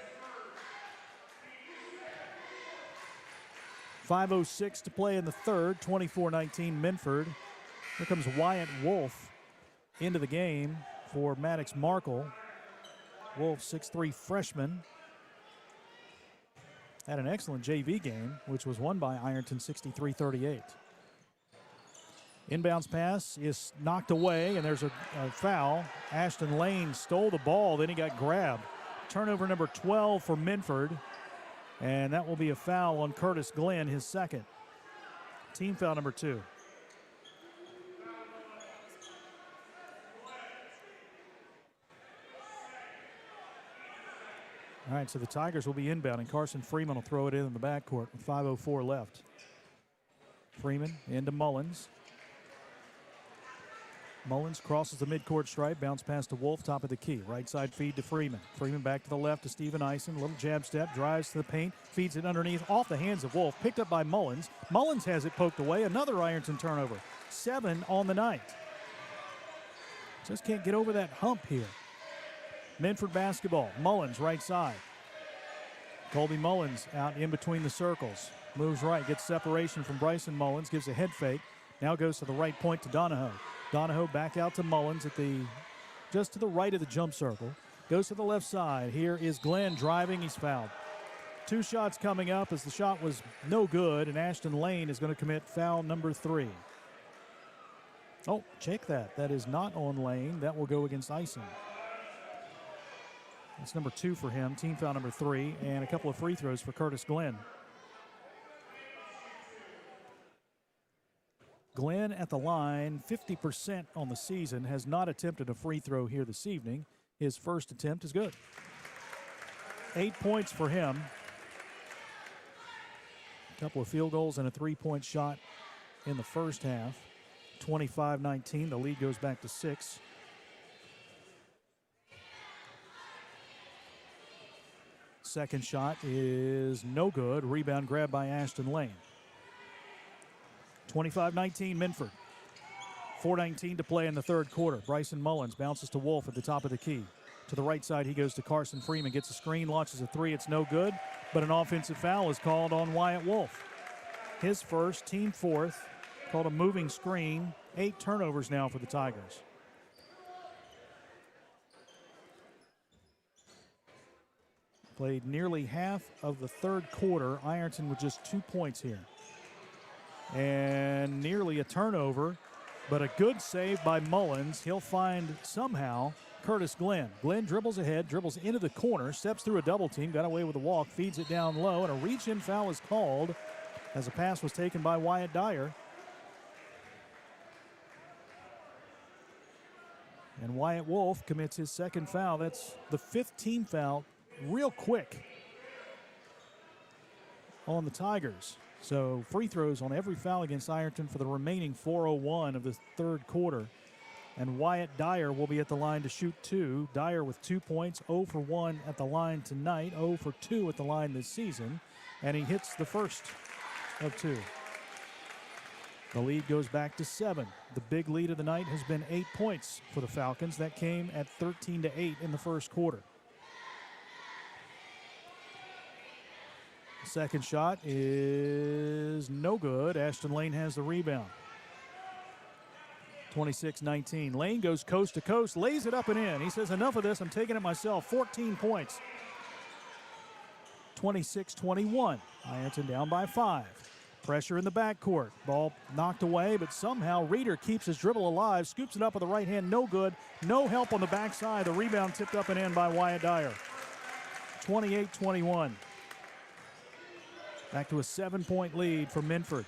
5:06 to play in the third, 24-19 Minford. Here comes Wyatt Wolf into the game for Maddox Markle. Wolf, 6'3" freshman. Had an excellent JV game, which was won by Ironton 63-38. Inbounds pass is knocked away, and there's a foul. Ashton Lane stole the ball, then he got grabbed. Turnover number 12 for Minford, and that will be a foul on Curtis Glenn, his second. Team foul number 2. All right, so the Tigers will be inbounding. Carson Freeman will throw it in the backcourt with 5:04 left. Freeman into Mullins. Mullins crosses the midcourt stripe, bounce pass to Wolf, top of the key. Right side feed to Freeman. Freeman back to the left to Steven Eisen. Little jab step, drives to the paint, feeds it underneath, off the hands of Wolf. Picked up by Mullins. Mullins has it poked away. Another Ironton turnover. 7 on the night. Just can't get over that hump here. Minford basketball. Mullins right side. Colby Mullins out in between the circles. Moves right, gets separation from Bryson Mullins, gives a head fake. Now goes to the right point to Donahoe. Donahoe back out to Mullins at just to the right of the jump circle. Goes to the left side. Here is Glenn driving. He's fouled. 2 shots coming up as the shot was no good, and Ashton Lane is going to commit foul number 3. Oh, check that. That is not on Lane. That will go against icing. That's number 2 for him, team foul number 3, and a couple of free throws for Curtis Glenn. Glenn at the line, 50% on the season, has not attempted a free throw here this evening. His first attempt is good. 8 points for him. A couple of field goals and a 3-point shot in the first half. 25-19, the lead goes back to 6. Second shot is no good. Rebound grabbed by Ashton Lane. 25-19 Minford. 4:19 to play in the third quarter. Bryson Mullins bounces to Wolf at the top of the key. To the right side, he goes to Carson Freeman, gets a screen, launches a 3. It's no good, but an offensive foul is called on Wyatt Wolf. His first, team 4th, called a moving screen. 8 turnovers now for the Tigers. Played nearly half of the third quarter. Ironton with just 2 points here. And nearly a turnover, but a good save by Mullins. He'll find somehow Curtis Glenn. Glenn dribbles ahead, dribbles into the corner, steps through a double team, got away with a walk, feeds it down low, and a reach-in foul is called as a pass was taken by Wyatt Dyer. And Wyatt Wolf commits his second foul. That's the 5th team foul real quick on the Tigers. So free throws on every foul against Ironton for the remaining 4:01 of the third quarter. And Wyatt Dyer will be at the line to shoot 2. Dyer with 2 points, 0 for 1 at the line tonight, 0 for 2 at the line this season. And he hits the first of 2. The lead goes back to 7. The big lead of the night has been 8 points for the Falcons. That came at 13-8 in the first quarter. Second shot is no good. Ashton Lane has the rebound. 26-19. Lane goes coast to coast, lays it up and in. He says, enough of this, I'm taking it myself. 14 points. 26-21. Ironton down by 5. Pressure in the backcourt. Ball knocked away, but somehow Reeder keeps his dribble alive, scoops it up with the right hand, no good. No help on the backside. The rebound tipped up and in by Wyatt Dyer. 28-21. Back to a 7-point lead for Minford.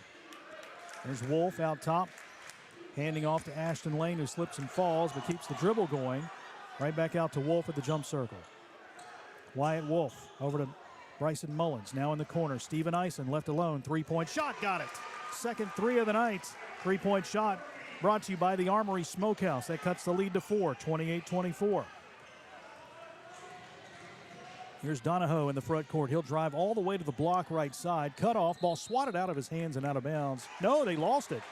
There's Wolf out top, handing off to Ashton Lane, who slips and falls, but keeps the dribble going. Right back out to Wolf at the jump circle. Wyatt Wolf over to Bryson Mullins, now in the corner. Steven Eisen left alone, 3-point shot, got it. Second 3 of the night. 3-point shot brought to you by the Armory Smokehouse. That cuts the lead to 4, 28-24. Here's Donahoe in the front court. He'll drive all the way to the block right side. Cut off, ball swatted out of his hands and out of bounds. No, they lost it.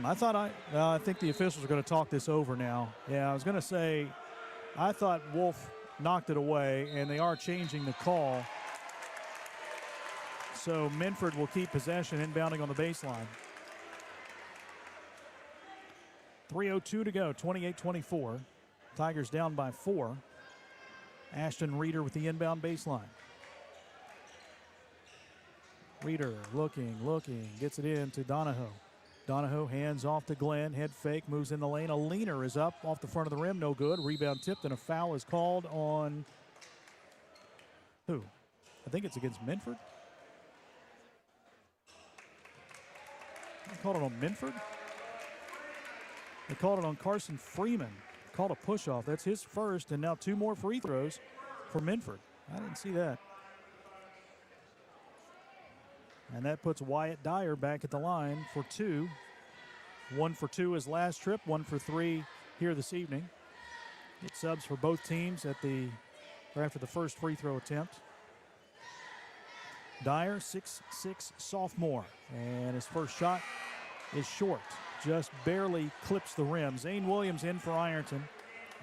I think the officials are going to talk this over now. Yeah, I was going to say, I thought Wolf knocked it away, and they are changing the call. So Minford will keep possession, inbounding on the baseline. 3:02 to go, 28-24. Tigers down by 4. Ashton Reeder with the inbound baseline. Reeder looking, gets it in to Donahoe. Donahoe hands off to Glenn, head fake, moves in the lane. A leaner is up off the front of the rim, no good. Rebound tipped, and a foul is called on who? I think it's against Minford. They called it on Minford? They called it on Carson Freeman. Called a push-off. That's his first, and now 2 more free throws for Minford. I didn't see that. And that puts Wyatt Dyer back at the line for 2. 1 for 2 his last trip, 1 for 3 here this evening. It subs for both teams after the first free throw attempt. Dyer, 6'6" sophomore, and his first shot is short. just barely clips the rim. Zane Williams in for Ironton.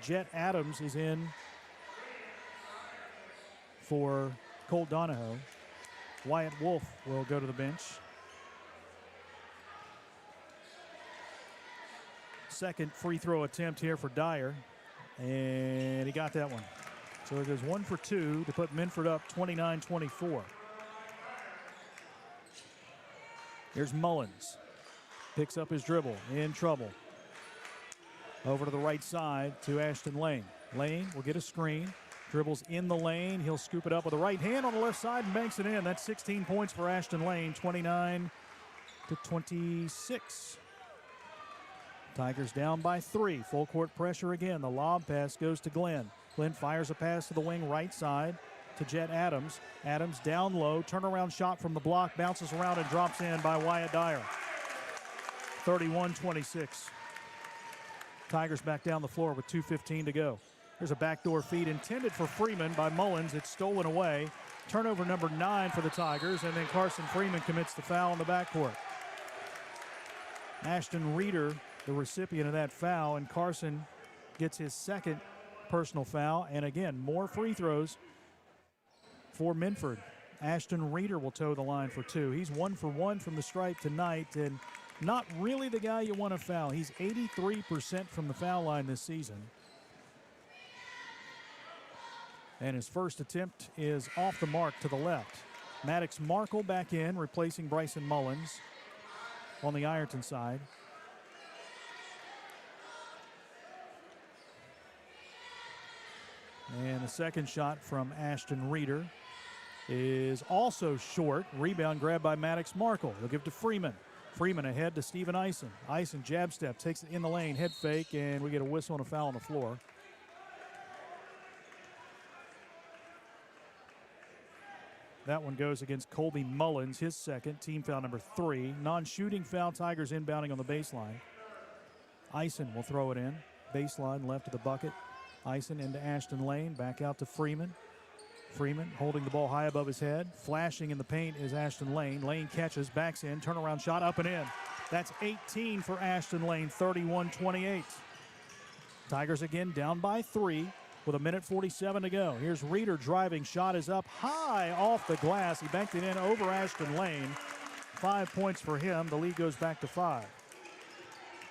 Jet Adams is in for Kool Donahoe. Wyatt Wolf will go to the bench. Second free throw attempt here for Dyer, and he got that one. So it goes 1 for 2 to put Minford up 29-24. Here's Mullins. Picks up his dribble, in trouble. Over to the right side to Ashton Lane. Lane will get a screen. Dribbles in the lane. He'll scoop it up with the right hand on the left side and banks it in. That's 16 points for Ashton Lane, 29-26. Tigers down by 3. Full court pressure again. The lob pass goes to Glenn. Glenn fires a pass to the wing right side to Jet Adams. Adams down low. Turnaround shot from the block. Bounces around and drops in by Wyatt Dyer. 31-26. Tigers back down the floor with 2:15 to go. There's a backdoor feed intended for Freeman by Mullins. It's stolen away. Turnover number 9 for the Tigers, and then Carson Freeman commits the foul in the backcourt. Ashton Reeder, the recipient of that foul, and Carson gets his second personal foul. And again, more free throws for Minford. Ashton Reeder will toe the line for 2. He's 1 for 1 from the stripe tonight, and not really the guy you want to foul. He's 83% from the foul line this season. And his first attempt is off the mark to the left. Maddox Markle back in, replacing Bryson Mullins on the Ironton side. And the second shot from Ashton Reeder is also short. Rebound grabbed by Maddox Markle. They'll give to Freeman. Freeman ahead to Steven Eisen. Eisen jab step, takes it in the lane, head fake, and we get a whistle and a foul on the floor. That one goes against Colby Mullins, his second, team foul number 3. Non-shooting foul, Tigers inbounding on the baseline. Eisen will throw it in. Baseline left of the bucket. Eisen into Ashton Lane, back out to Freeman. Freeman holding the ball high above his head. Flashing in the paint is Ashton Lane. Lane catches, backs in, turnaround shot up and in. That's 18 for Ashton Lane, 31-28. Tigers again down by 3 with 1:47 to go. Here's Reeder driving, shot is up high off the glass. He banked it in over Ashton Lane. 5 points for him. The lead goes back to 5.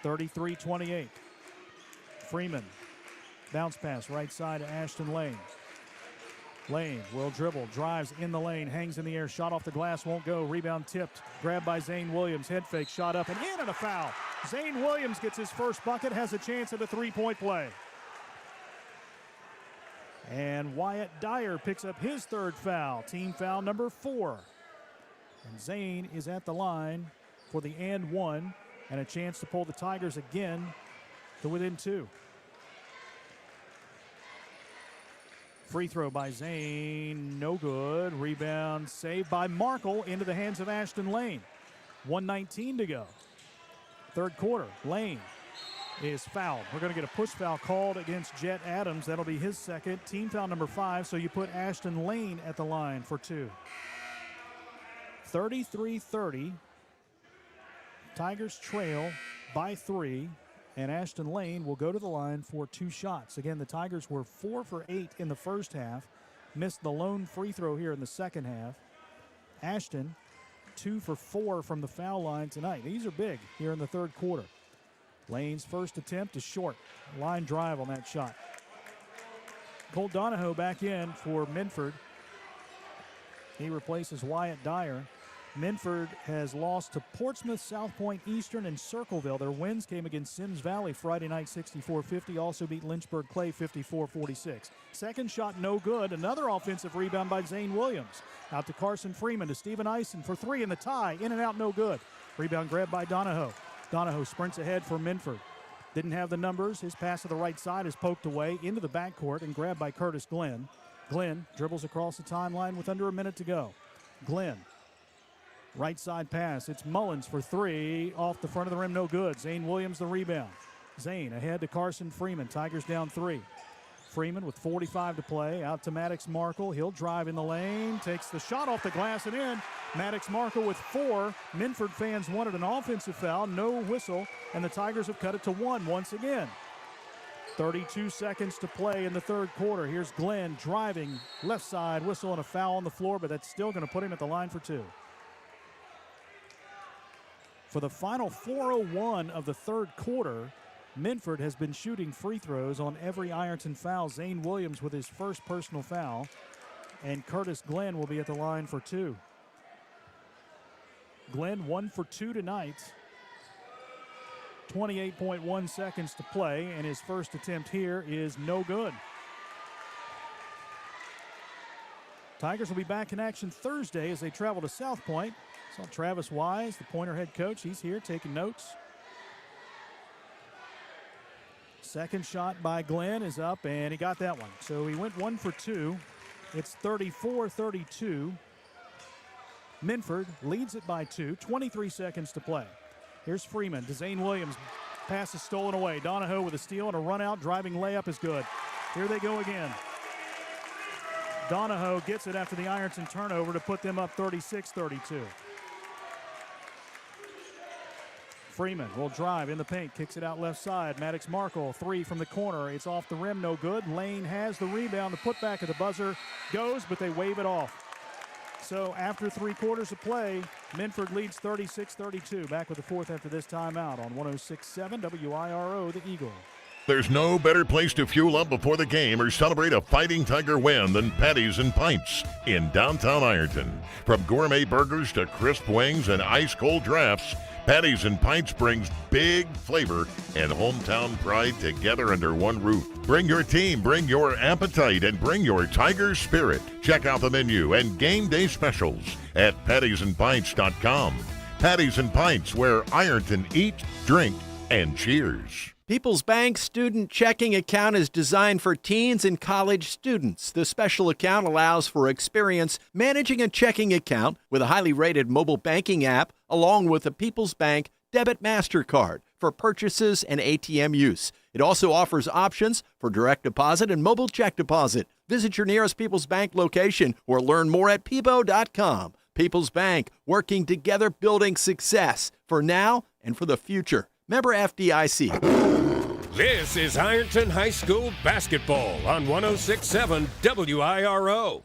33-28. Freeman, bounce pass right side to Ashton Lane. Lane will dribble, drives in the lane, hangs in the air, shot off the glass, won't go. Rebound tipped, grabbed by Zane Williams. Head fake, shot up and in, and a foul. Zane Williams gets his first bucket, has a chance at a 3-point play. And Wyatt Dyer picks up his third foul, team foul number 4. And Zane is at the line for the and 1, and a chance to pull the Tigers again to within 2. Free throw by Zane, no good. Rebound saved by Markle into the hands of Ashton Lane. 1:19 to go. Third quarter, Lane is fouled. We're going to get a push foul called against Jet Adams. That'll be his second, team foul number 5, so you put Ashton Lane at the line for 2. 33-30. Tigers trail by 3. And Ashton Lane will go to the line for 2 shots. Again, the Tigers were 4 for 8 in the first half. Missed the lone free throw here in the second half. Ashton, 2 for 4 from the foul line tonight. These are big here in the third quarter. Lane's first attempt is short. Line drive on that shot. Kool Donahoe back in for Minford. He replaces Wyatt Dyer. Minford has lost to Portsmouth, South Point, Eastern, and Circleville. Their wins came against Sims Valley Friday night 64-50. Also beat Lynchburg Clay 54-46. Second shot no good. Another offensive rebound by Zane Williams. Out to Carson Freeman to Steven Eisen for 3 in the tie. In and out, no good. Rebound grabbed by Donahoe. Donahoe sprints ahead for Minford. Didn't have the numbers. His pass to the right side is poked away into the backcourt and grabbed by Curtis Glenn. Glenn dribbles across the timeline with under a minute to go. Glenn. Right side pass. It's Mullins for 3. Off the front of the rim, no good. Zane Williams the rebound. Zane ahead to Carson Freeman. Tigers down 3. Freeman with 45 to play. Out to Maddox Markle. He'll drive in the lane. Takes the shot off the glass and in. Maddox Markle with 4. Minford fans wanted an offensive foul. No whistle. And the Tigers have cut it to 1 once again. 32 seconds to play in the third quarter. Here's Glenn driving left side. Whistle and a foul on the floor, but that's still going to put him at the line for 2. For the final 4:01 of the third quarter, Minford has been shooting free throws on every Ironton foul. Zane Williams with his first personal foul. And Curtis Glenn will be at the line for 2. Glenn 1 for 2 tonight. 28.1 seconds to play, and his first attempt here is no good. Tigers will be back in action Thursday as they travel to South Point. Saw Travis Wise, the Pointer head coach. He's here taking notes. Second shot by Glenn is up, and he got that one. So he went 1 for 2. It's 34-32. Minford leads it by 2. 23 seconds to play. Here's Freeman to Zane Williams. Pass is stolen away. Donahoe with a steal and a run out. Driving layup is good. Here they go again. Donahoe gets it after the Ironton turnover to put them up 36-32. Freeman will drive in the paint, kicks it out left side. Maddox Markle, 3 from the corner. It's off the rim, no good. Lane has the rebound. The putback at the buzzer goes, but they wave it off. So after 3 quarters of play, Minford leads 36-32. Back with the fourth after this timeout on 106.7 WIRO, the Eagle.
There's no better place to fuel up before the game or celebrate a Fighting Tiger win than Patties and Pints in downtown Ironton. From gourmet burgers to crisp wings and ice-cold drafts, Patties and Pints brings big flavor and hometown pride together under one roof. Bring your team, bring your appetite, and bring your Tiger spirit. Check out the menu and game day specials at pattiesandpints.com. Patties and Pints, where Ironton eats, drink, and cheers.
People's Bank Student Checking Account is designed for teens and college students. The special account allows for experience managing a checking account with a highly rated mobile banking app, along with a People's Bank Debit MasterCard for purchases and ATM use. It also offers options for direct deposit and mobile check deposit. Visit your nearest People's Bank location or learn more at peebo.com. People's Bank, working together, building success for now and for the future. Member FDIC.
This is Ironton High School basketball on 106.7 WIRO.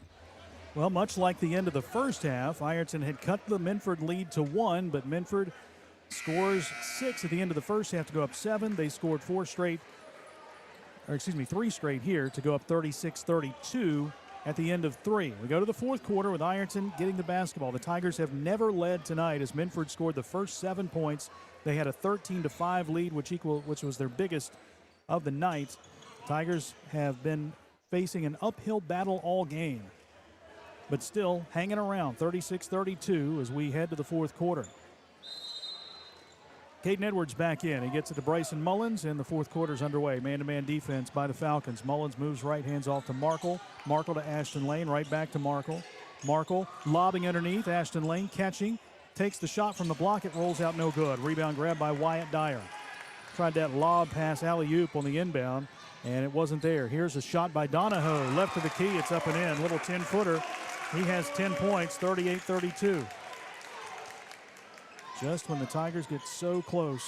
Well, much like the end of the first half, Ironton had cut the Minford lead to 1, but Minford scores 6 at the end of the first half to go up 7. They scored 3 straight here to go up 36-32 at the end of 3. We go to the fourth quarter with Ironton getting the basketball. The Tigers have never led tonight as Minford scored the first 7 points. They had a 13-5 lead, which was their biggest of the night. Tigers have been facing an uphill battle all game, but still hanging around 36-32 as we head to the fourth quarter. Caden Edwards back in. He gets it to Bryson Mullins, and the fourth quarter's underway. Man-to-man defense by the Falcons. Mullins moves right, hands off to Markle. Markle to Ashton Lane, right back to Markle. Markle lobbing underneath. Ashton Lane catching. Takes the shot from the block. It rolls out no good. Rebound grab by Wyatt Dyer. Tried that lob pass alley-oop on the inbound, and it wasn't there. Here's a shot by Donahoe. Left of the key. It's up and in. Little 10-footer. He has 10 points, 38-32. Just when the Tigers get so close,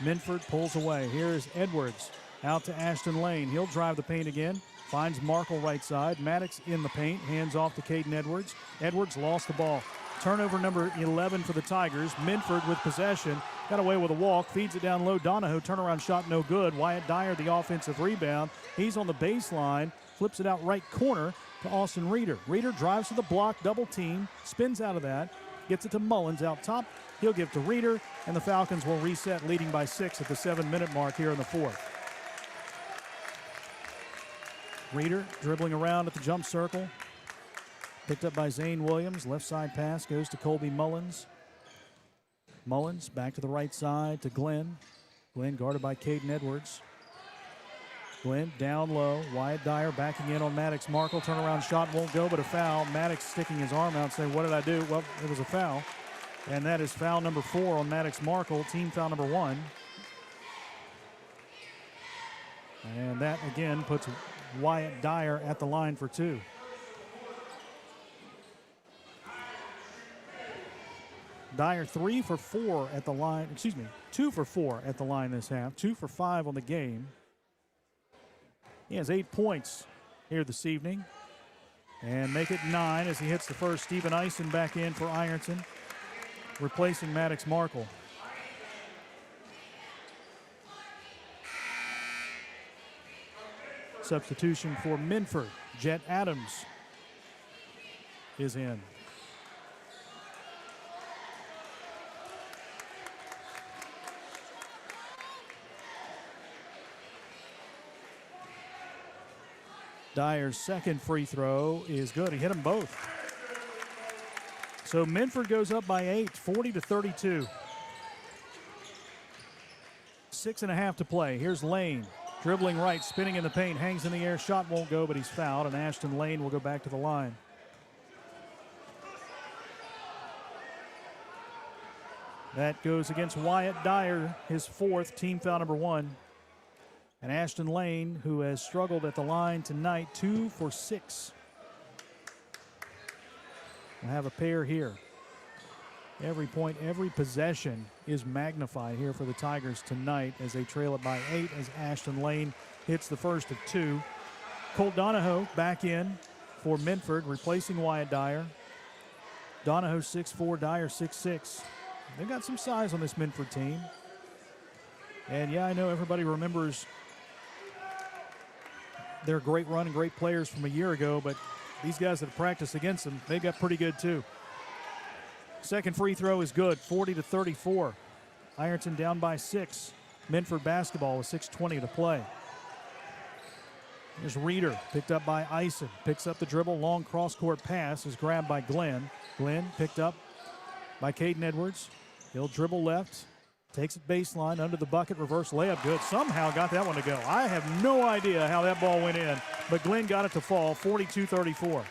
Minford pulls away. Here's Edwards out to Ashton Lane. He'll drive the paint again. Finds Markle right side. Maddox in the paint. Hands off to Caden Edwards. Edwards lost the ball. Turnover number 11 for the Tigers. Minford with possession. Got away with a walk. Feeds it down low. Donahoe, turnaround shot no good. Wyatt Dyer, the offensive rebound. He's on the baseline. Flips it out right corner to Austin Reeder. Reeder drives to the block. Double team. Spins out of that. Gets it to Mullins out top. He'll give to Reeder. And the Falcons will reset, leading by 6 at the 7-minute mark here in the fourth. Reeder dribbling around at the jump circle. Picked up by Zane Williams. Left side pass goes to Colby Mullins. Mullins back to the right side to Glenn. Glenn guarded by Caden Edwards. Glenn down low. Wyatt Dyer backing in on Maddox Markle. Turnaround shot won't go, but a foul. Maddox sticking his arm out saying, what did I do? Well, it was a foul. And that is foul number 4 on Maddox Markle. Team foul number 1. And that, again, puts Wyatt Dyer at the line for two. Dyer 3 for 4 at the line, 2 for 4 at the line this half, 2 for 5 on the game. He has 8 points here this evening. And make it 9 as he hits the first. Stephen Eisen back in for Ironton, replacing Maddox Markle. Substitution for Minford. Jet Adams is in. Dyer's second free throw is good. He hit them both. So Minford goes up by 8, 40-32. 6.5 to play. Here's Lane. Dribbling right, spinning in the paint, hangs in the air. Shot won't go, but he's fouled, and Ashton Lane will go back to the line. That goes against Wyatt Dyer, his fourth, team foul number 1. And Ashton Lane, who has struggled at the line tonight, 2 for 6. We'll have a pair here. Every point, every possession is magnified here for the Tigers tonight as they trail it by 8 as Ashton Lane hits the first of 2. Colt Donahoe back in for Minford, replacing Wyatt Dyer. Donahoe 6'4", Dyer 6'6". They've got some size on this Minford team. And yeah, I know everybody remembers their great run and great players from a year ago, but these guys that have practiced against them, they got pretty good too. Second free throw is good, 40-34. Ironton down by 6. Minford basketball with 6:20 to play. There's Reeder, picked up by Eisen. Picks up the dribble, long cross-court pass is grabbed by Glenn. Glenn picked up by Caden Edwards. He'll dribble left, takes it baseline, under the bucket, reverse layup, good. Somehow got that one to go. I have no idea how that ball went in, but Glenn got it to fall, 42-34.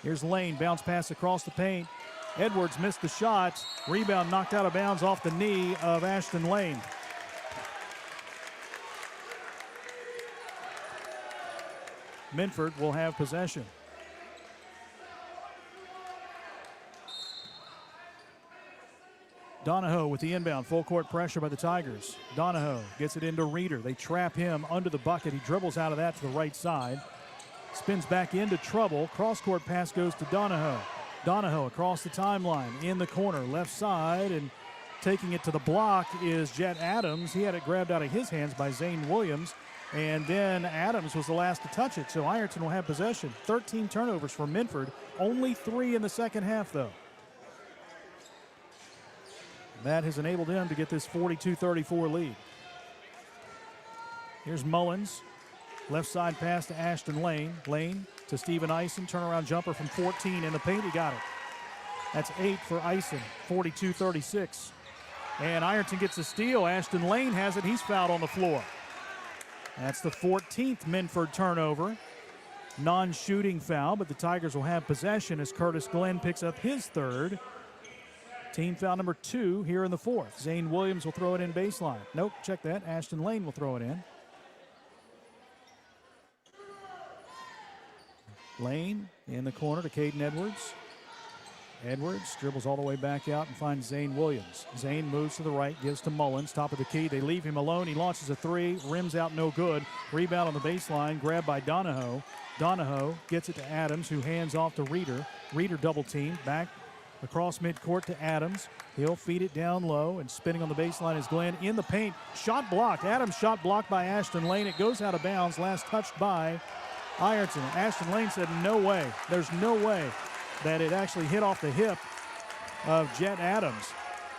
Here's Lane, bounce pass across the paint. Edwards missed the shot. Rebound knocked out of bounds off the knee of Ashton Lane. Minford will have possession. Donahoe with the inbound, full court pressure by the Tigers. Donahoe gets it into Reeder. They trap him under the bucket. He dribbles out of that to the right side. Spins back into trouble. Cross-court pass goes to Donahoe. Donahoe across the timeline in the corner, left side, and taking it to the block is Jet Adams. He had it grabbed out of his hands by Zane Williams, and then Adams was the last to touch it, so Ironton will have possession. 13 turnovers for Minford, only 3 in the second half, though. That has enabled him to get this 42-34 lead. Here's Mullins. Left side pass to Ashton Lane. Lane to Stephen Eisen. Turnaround jumper from 14 in the paint. He got it. That's 8 for Eisen. 42-36. And Ironton gets a steal. Ashton Lane has it. He's fouled on the floor. That's the 14th Minford turnover. Non-shooting foul, but the Tigers will have possession as Curtis Glenn picks up his third. Team foul number 2 here in the fourth. Zane Williams will throw it in baseline. Nope, check that. Ashton Lane will throw it in. Lane in the corner to Caden Edwards. Edwards dribbles all the way back out and finds Zane Williams. Zane moves to the right, gives to Mullins, top of the key. They leave him alone. He launches a 3, rims out no good. Rebound on the baseline, grabbed by Donahoe. Donahoe gets it to Adams, who hands off to Reeder. Reeder double teamed, back across midcourt to Adams. He'll feed it down low, and spinning on the baseline is Glenn in the paint. Shot blocked. Adams shot blocked by Ashton Lane. It goes out of bounds, last touched by Ironton. Ashton Lane said no way. There's no way that it actually hit off the hip of Jet Adams.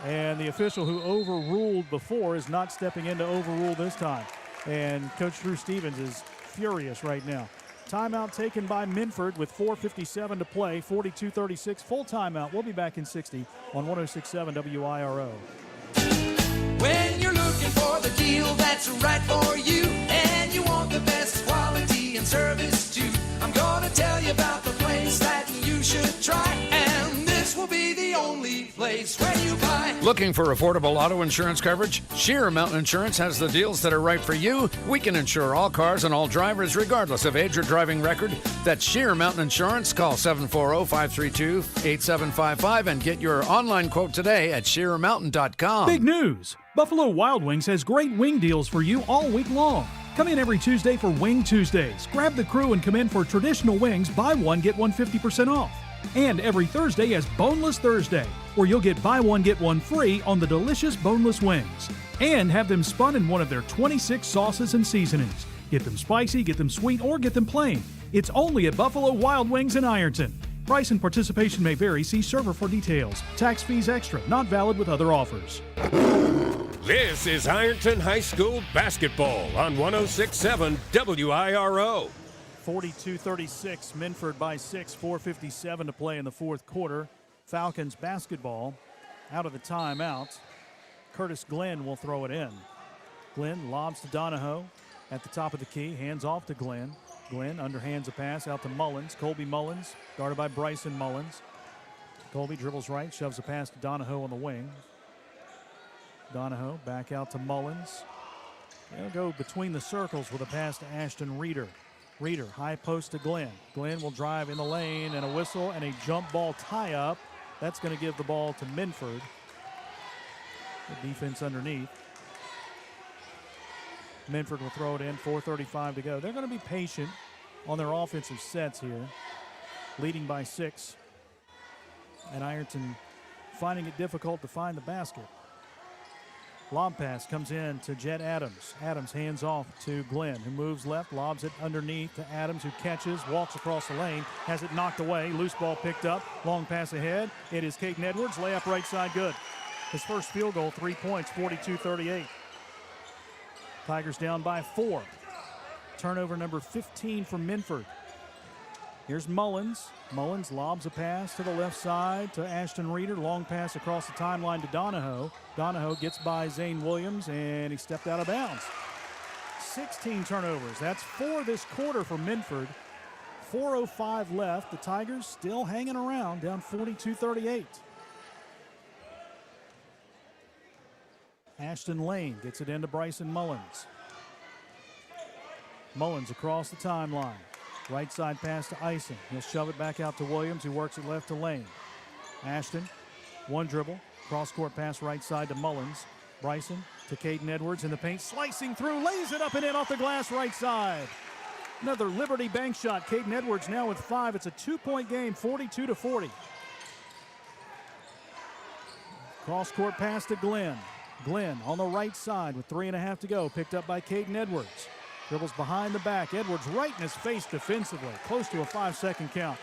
And the official who overruled before is not stepping in to overrule this time. And Coach Drew Stevens is furious right now. Timeout taken by Minford with 4:57 to play, 42-36, full timeout. We'll be back in 60 on 106.7 WIRO.
When you're looking for the deal that's right for you, and you want the best quality and service too, I'm gonna tell you about the place that you should try, and this will be the only place place where you buy.
Looking for affordable auto insurance coverage? Sheer Mountain Insurance has the deals that are right for you. We can insure all cars and all drivers regardless of age or driving record. That's Sheer Mountain Insurance. Call 740-532-8755 and get your online quote today at sheermountain.com.
Big news! Buffalo Wild Wings has great wing deals for you all week long. Come in every Tuesday for Wing Tuesdays. Grab the crew and come in for traditional wings. Buy one, get one 50% off. And every Thursday is Boneless Thursday, where you'll get buy one, get one free on the delicious boneless wings. And have them spun in one of their 26 sauces and seasonings. Get them spicy, get them sweet, or get them plain. It's only at Buffalo Wild Wings in Ironton. Price and participation may vary. See server for details. Tax fees extra. Not valid with other offers.
This is Ironton High School basketball on 106.7 WIRO.
42-36, Minford by 6, 4:57 to play in the fourth quarter. Falcons basketball out of the timeout. Curtis Glenn will throw it in. Glenn lobs to Donahoe at the top of the key, hands off to Glenn. Glenn underhands a pass out to Mullins. Colby Mullins, guarded by Bryson Mullins. Colby dribbles right, shoves a pass to Donahoe on the wing. Donahoe back out to Mullins. They'll go between the circles with a pass to Ashton Reeder. Reeder, high post to Glenn. Glenn will drive in the lane, and a whistle and a jump ball tie-up. That's going to give the ball to Minford. The defense underneath. Minford will throw it in, 4:35 to go. They're going to be patient on their offensive sets here, leading by 6. And Ironton finding it difficult to find the basket. Lob pass comes in to Jet Adams. Adams hands off to Glenn, who moves left, lobs it underneath to Adams, who catches, walks across the lane, has it knocked away. Loose ball picked up, long pass ahead. It is Caden Edwards, layup right side good. His first field goal, 3 points, 42-38. Tigers down by 4. Turnover number 15 for Minford. Here's Mullins. Mullins lobs a pass to the left side to Ashton Reeder. Long pass across the timeline to Donahoe. Donahoe gets by Zane Williams, and he stepped out of bounds. 16 turnovers. That's 4 this quarter for Minford. 4:05 left. The Tigers still hanging around, down 42-38. Ashton Lane gets it into Bryson Mullins. Mullins across the timeline. Right side pass to Ison. He'll shove it back out to Williams, who works it left to Lane. Ashton, one dribble. Cross-court pass right side to Mullins. Bryson to Caden Edwards in the paint. Slicing through, lays it up and in off the glass right side. Another Liberty bank shot. Caden Edwards now with 5. It's a 2-point game, 42-40. Cross-court pass to Glenn. Glenn on the right side with 3.5 to go. Picked up by Caden Edwards. Dribbles behind the back. Edwards right in his face defensively. Close to a 5-second count.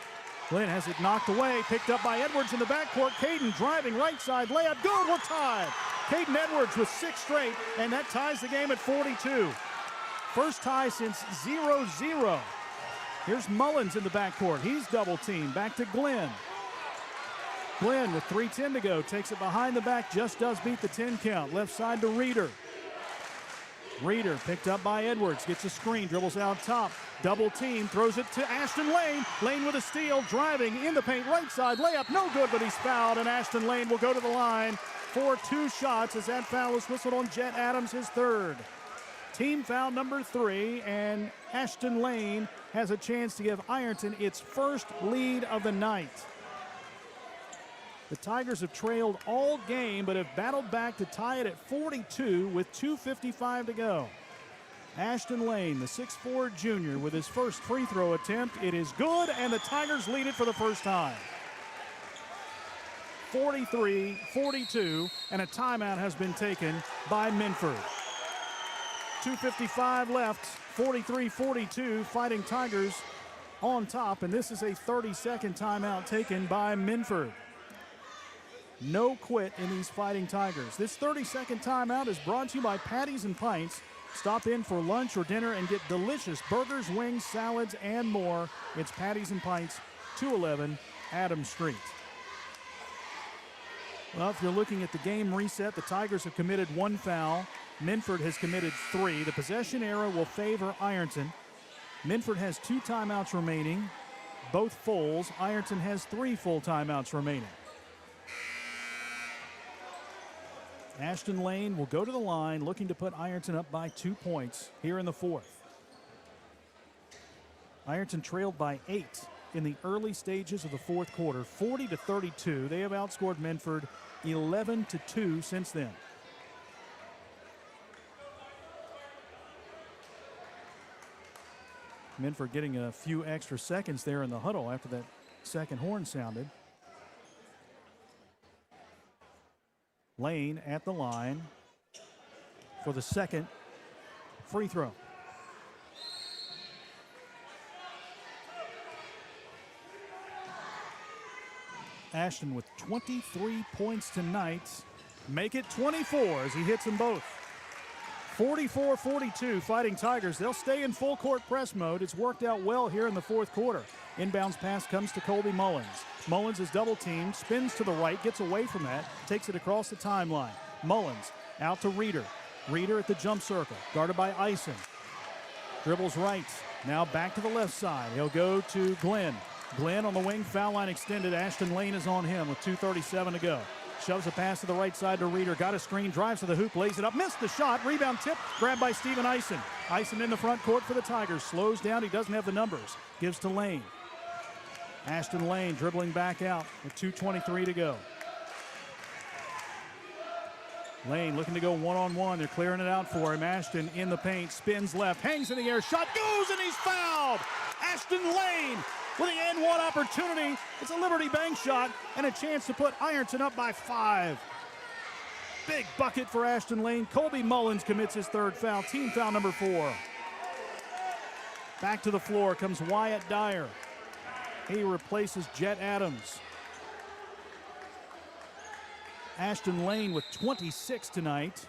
Glenn has it knocked away. Picked up by Edwards in the backcourt. Caden driving right side. Layup good. We're tied. Caden Edwards with 6 straight, and that ties the game at 42. First tie since 0-0. Here's Mullins in the backcourt. He's double teamed. Back to Glenn. Glenn with 3:10 to go. Takes it behind the back. Just does beat the 10 count. Left side to Reeder. Reeder picked up by Edwards, gets a screen, dribbles out top, double team, throws it to Ashton Lane. Lane with a steal, driving in the paint, right side, layup, no good, but he's fouled, and Ashton Lane will go to the line for 2 shots as that foul is whistled on Jet Adams, his 3rd. Team foul number 3, and Ashton Lane has a chance to give Ironton its first lead of the night. The Tigers have trailed all game, but have battled back to tie it at 42 with 2:55 to go. Ashton Lane, the 6'4 junior, with his first free throw attempt. It is good, and the Tigers lead it for the first time. 43-42, and a timeout has been taken by Minford. 2:55 left, 43-42, Fighting Tigers on top, and this is a 30-second timeout taken by Minford. No quit in these Fighting Tigers. This 30-second timeout is brought to you by Patties and Pints. Stop in for lunch or dinner and get delicious burgers, wings, salads, and more. It's Patties and Pints, 211 Adams Street. Well, if you're looking at the game reset, the Tigers have committed 1 foul. Minford has committed 3. The possession arrow will favor Ironton. Minford has 2 timeouts remaining, both fulls. Ironton has 3 full timeouts remaining. Ashton Lane will go to the line looking to put Ironton up by 2 points here in the fourth. Ironton trailed by 8 in the early stages of the fourth quarter, 40-32. They have outscored Minford 11-2 since then. Minford getting a few extra seconds there in the huddle after that second horn sounded. Lane at the line for the second free throw. Ashton with 23 points tonight. Make it 24 as he hits them both. 44-42 Fighting Tigers. They'll stay in full court press mode. It's worked out well here in the fourth quarter. Inbounds pass comes to Colby Mullins. Mullins is double teamed, spins to the right, gets away from that, takes it across the timeline. Mullins out to Reeder. Reeder at the jump circle, guarded by Ison. Dribbles right, now back to the left side. He'll go to Glenn. Glenn on the wing, foul line extended. Ashton Lane is on him with 2:37 to go. Shoves a pass to the right side to Reeder. Got a screen, drives to the hoop, lays it up, missed the shot. Rebound tip, grabbed by Steven Ison. Ison in the front court for the Tigers. Slows down, he doesn't have the numbers. Gives to Lane. Ashton Lane dribbling back out with 2:23 to go. Lane looking to go one-on-one. They're clearing it out for him. Ashton in the paint, spins left, hangs in the air, shot goes, and he's fouled. Ashton Lane with the N1 opportunity. It's a Liberty Bank shot and a chance to put Ironton up by 5. Big bucket for Ashton Lane. Colby Mullins commits his third foul, team foul number 4. Back to the floor comes Wyatt Dyer. He replaces Jet Adams. Ashton Lane with 26 tonight.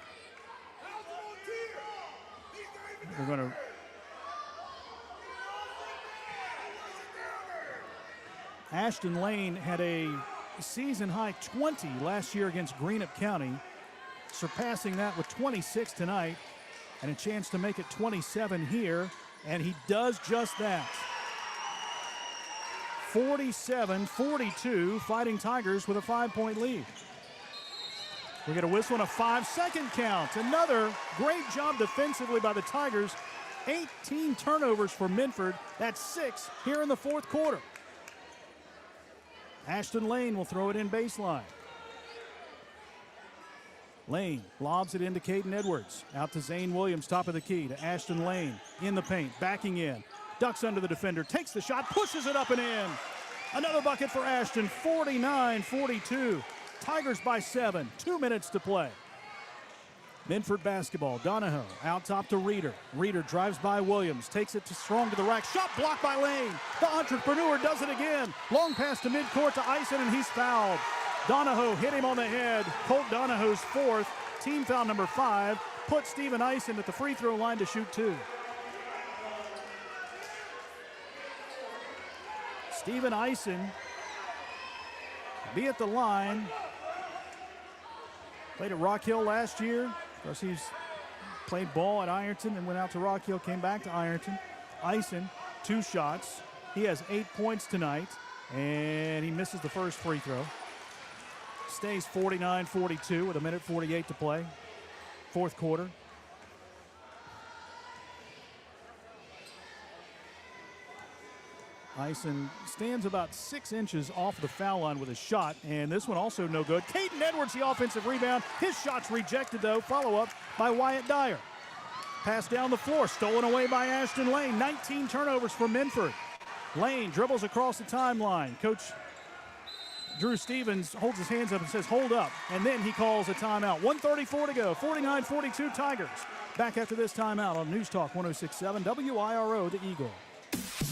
We're going to Ashton Lane had a season-high 20 last year against Greenup County, surpassing that with 26 tonight, and a chance to make it 27 here, and he does just that. 47-42, Fighting Tigers with a 5-point lead. We get a whistle and a 5-second count. Another great job defensively by the Tigers. 18 turnovers for Minford. That's 6 here in the fourth quarter. Ashton Lane will throw it in baseline. Lane lobs it into Caden Edwards. Out to Zane Williams, top of the key, to Ashton Lane in the paint, backing in. Ducks under the defender, takes the shot, pushes it up and in. Another bucket for Ashton, 49-42. Tigers by 7, 2 minutes to play. Minford basketball, Donahoe out top to Reeder. Reeder drives by Williams, takes it to strong to the rack. Shot blocked by Lane. The entrepreneur does it again. Long pass to midcourt to Ison, and he's fouled. Donahoe hit him on the head. Colt Donahoe's 4th, team foul number 5. Put Steven Ison at the free throw line to shoot 2. Steven Ison be at the line. Played at Rock Hill last year. Of course, he's played ball at Ironton and went out to Rock Hill, came back to Ironton. Ison, 2 shots. He has 8 points tonight, and he misses the first free throw. Stays 49-42 with 1:48 to play. Fourth quarter. Ison stands about 6 inches off the foul line with a shot, and this one also no good. Caden Edwards, the offensive rebound. His shot's rejected, though. Follow-up by Wyatt Dyer. Pass down the floor, stolen away by Ashton Lane. 19 turnovers for Minford. Lane dribbles across the timeline. Coach Drew Stevens holds his hands up and says, hold up, and then he calls a timeout. 1:34 to go, 49-42 Tigers. Back after this timeout on News Talk 106.7 WIRO, The Eagle.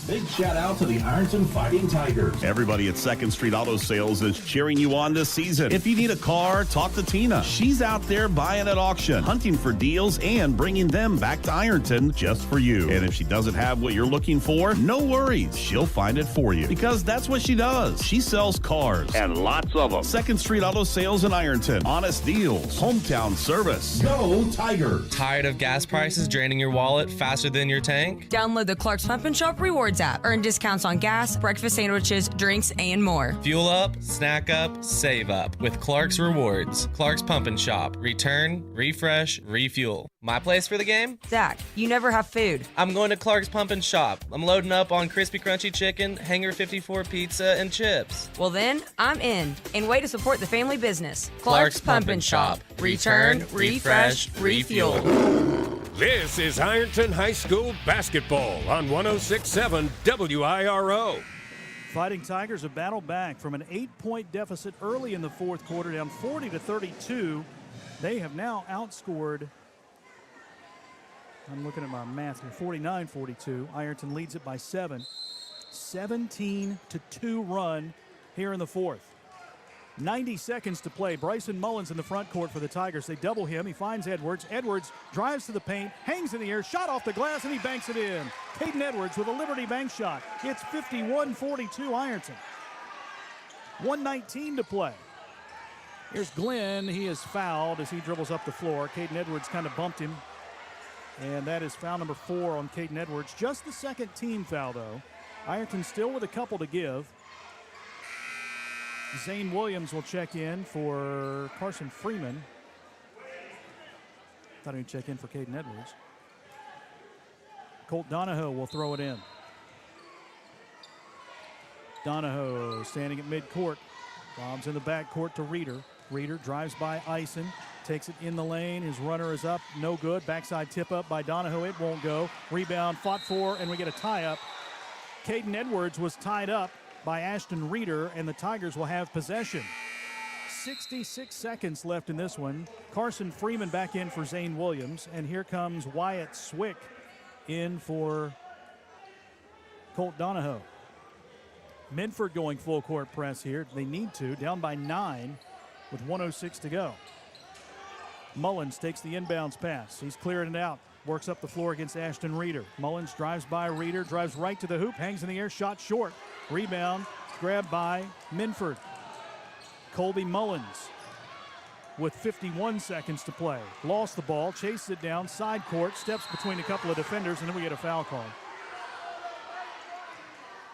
Big shout out to the Ironton Fighting Tigers.
Everybody at 2nd Street Auto Sales is cheering you on this season. If you need a car, talk to Tina. She's out there buying at auction, hunting for deals, and bringing them back to Ironton just for you. And if she doesn't have what you're looking for, no worries. She'll find it for you, because that's what she does. She sells cars, and lots of them. 2nd Street Auto Sales in Ironton. Honest deals. Hometown service.
Go Tigers.
Tired of gas prices draining your wallet faster than your tank?
Download the Clark's Pump and Shop Rewards Rewards app. Earn discounts on gas, breakfast sandwiches, drinks, and more.
Fuel up, snack up, save up with Clark's Rewards. Clark's Pump and Shop. Return, refresh, refuel. My place for the game?
Zach, you never have food.
I'm going to Clark's Pump and Shop. I'm loading up on crispy crunchy chicken, Hanger 54 pizza, and chips.
Well then, I'm in. And way to support the family business.
Clark's Pump and Shop. Return, refresh, refuel.
This is Ironton High School basketball on 106.7 WIRO.
Fighting Tigers have battled back from an 8-point deficit early in the fourth quarter, down 40-32. They have now outscored, I'm looking at my math here, 49-42. Ironton leads it by 7. 17-2 run here in the fourth. 90 seconds to play. Bryson Mullins in the front court for the Tigers. They double him. He finds Edwards. Edwards drives to the paint, hangs in the air, shot off the glass, and he banks it in. Caden Edwards with a Liberty bank shot. It's 51-42 Ironton. 1:19 to play. Here's Glenn. He is fouled as he dribbles up the floor. Caden Edwards kind of bumped him. And that is foul number 4 on Caden Edwards. Just the second team foul, though. Ironton still with a couple to give. Zane Williams will check in for Carson Freeman. Thought he'd check in for Caden Edwards. Colt Donahoe will throw it in. Donahoe standing at midcourt. Bombs in the backcourt to Reeder. Reeder drives by Eisen. Takes it in the lane. His runner is up. No good. Backside tip up by Donahoe. It won't go. Rebound fought for, and we get a tie up. Caden Edwards was tied up by Ashton Reeder, and the Tigers will have possession. 66 seconds left in this one. Carson Freeman back in for Zane Williams, and here comes Wyatt Swick in for Colt Donahoe. Minford going full court press here. They need to, down by 9 with 1:06 to go. Mullins takes the inbounds pass. He's clearing it out. Works up the floor against Ashton Reeder. Mullins drives by Reeder, drives right to the hoop, hangs in the air, shot short. Rebound, grabbed by Minford. Colby Mullins with 51 seconds to play. Lost the ball, chases it down, side court, steps between a couple of defenders, and then we get a foul call.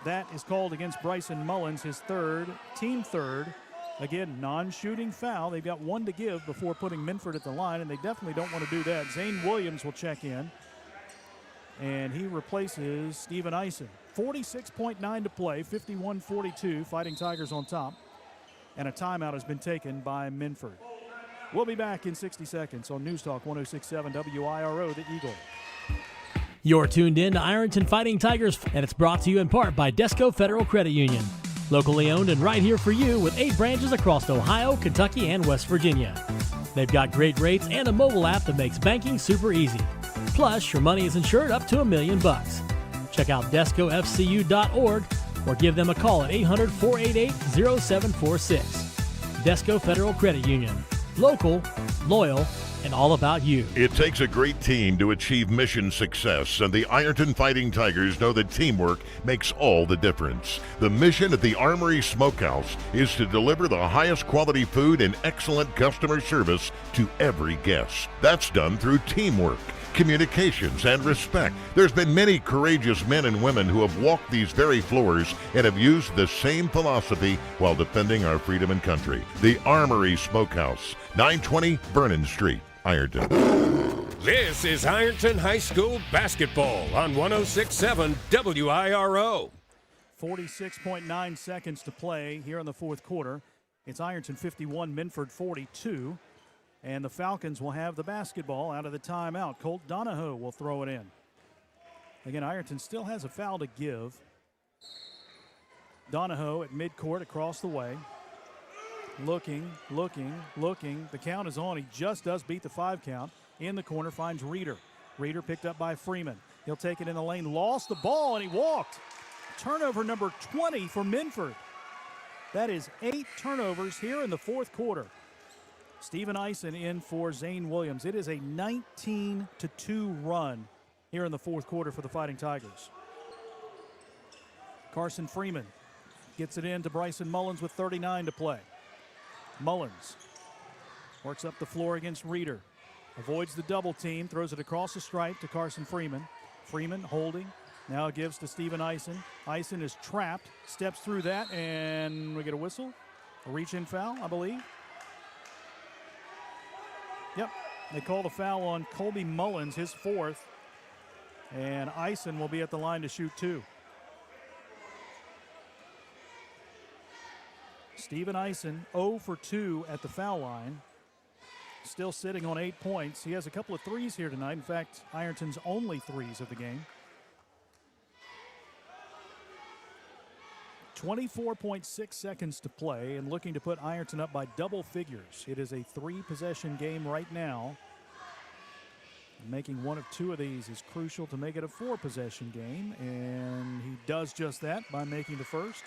That is called against Bryson Mullins, his third, team third. Again, non-shooting foul. They've got one to give before putting Minford at the line, and they definitely don't want to do that. Zane Williams will check in, and he replaces Steven Eisen. 46.9 to play, 51-42, Fighting Tigers on top, and a timeout has been taken by Minford. We'll be back in 60 seconds on News Talk 106.7 WIRO, The Eagle.
You're tuned in to Ironton Fighting Tigers, and it's brought to you in part by Desco Federal Credit Union. Locally owned and right here for you with 8 branches across Ohio, Kentucky, and West Virginia. They've got great rates and a mobile app that makes banking super easy. Plus, your money is insured up to $1 million. Check out DescoFCU.org or give them a call at 800-488-0746. Desco Federal Credit Union. Local, loyal, and all about you.
It takes a great team to achieve mission success, and the Ironton Fighting Tigers know that teamwork makes all the difference. The mission at the Armory Smokehouse is to deliver the highest quality food and excellent customer service to every guest. That's done through teamwork, communications, and respect. There's been many courageous men and women who have walked these very floors and have used the same philosophy while defending our freedom and country. The Armory Smokehouse, 920 Vernon Street, Ironton.
This is Ironton High School basketball on 106.7 WIRO.
46.9 seconds to play here in the fourth quarter. It's Ironton 51, Minford 42. And the Falcons will have the basketball out of the timeout. Colt Donahoe will throw it in. Again, Ironton still has a foul to give. Donahoe at midcourt across the way. Looking. The count is on. He just does beat the 5 count. In the corner finds Reeder. Reeder picked up by Freeman. He'll take it in the lane. Lost the ball, and he walked. Turnover number 20 for Minford. That is 8 turnovers here in the fourth quarter. Steven Eisen in for Zane Williams. It is a 19-2 run here in the fourth quarter for the Fighting Tigers. Carson Freeman gets it in to Bryson Mullins with 39 to play. Mullins works up the floor against Reeder. Avoids the double team, throws it across the stripe to Carson Freeman. Freeman holding, Now it gives to Steven Eisen. Eisen is trapped, steps through that, and we get a whistle. A reach-in foul, I believe. Yep, they call the foul on Colby Mullins, his fourth. And Eisen will be at the line to shoot 2. Steven Eisen 0 for 2 at the foul line. Still sitting on 8 points. He has a couple of threes here tonight. In fact, Ironton's only threes of the game. 24.6 seconds to play and looking to put Ironton up by double figures. It is a 3-possession game right now. Making one of 2 of these is crucial to make it a 4-possession game, and he does just that by making the first.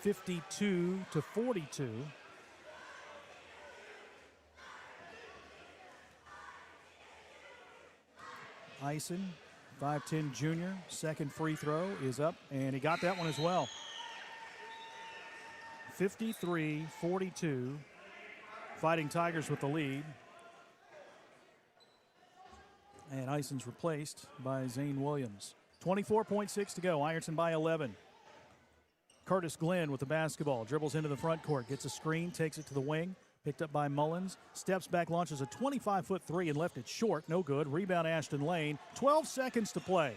52-42. Eisen, 5'10" junior, second free throw is up, and he got that one as well. 53-42. Fighting Tigers with the lead. And Eisen's replaced by Zane Williams. 24.6 to go. Ironton by 11. Curtis Glenn with the basketball. Dribbles into the front court. Gets a screen. Takes it to the wing. Picked up by Mullins. Steps back. Launches a 25-foot three and left it short. No good. Rebound Ashton Lane. 12 seconds to play.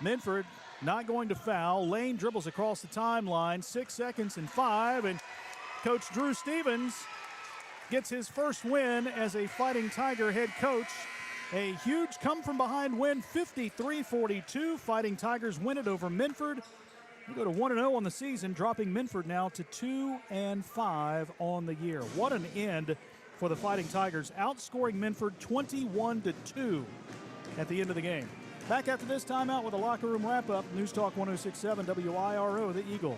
Minford not going to foul. Lane dribbles across the timeline. 6 seconds and 5. And Coach Drew Stevens gets his first win as a Fighting Tiger head coach. A huge come-from-behind win, 53-42. Fighting Tigers win it over Minford. We go to 1-0 on the season, dropping Minford now to 2-5 on the year. What an end for the Fighting Tigers, outscoring Minford 21-2 at the end of the game. Back after this timeout with a locker room wrap-up. News Talk 106.7 WIRO, The Eagle.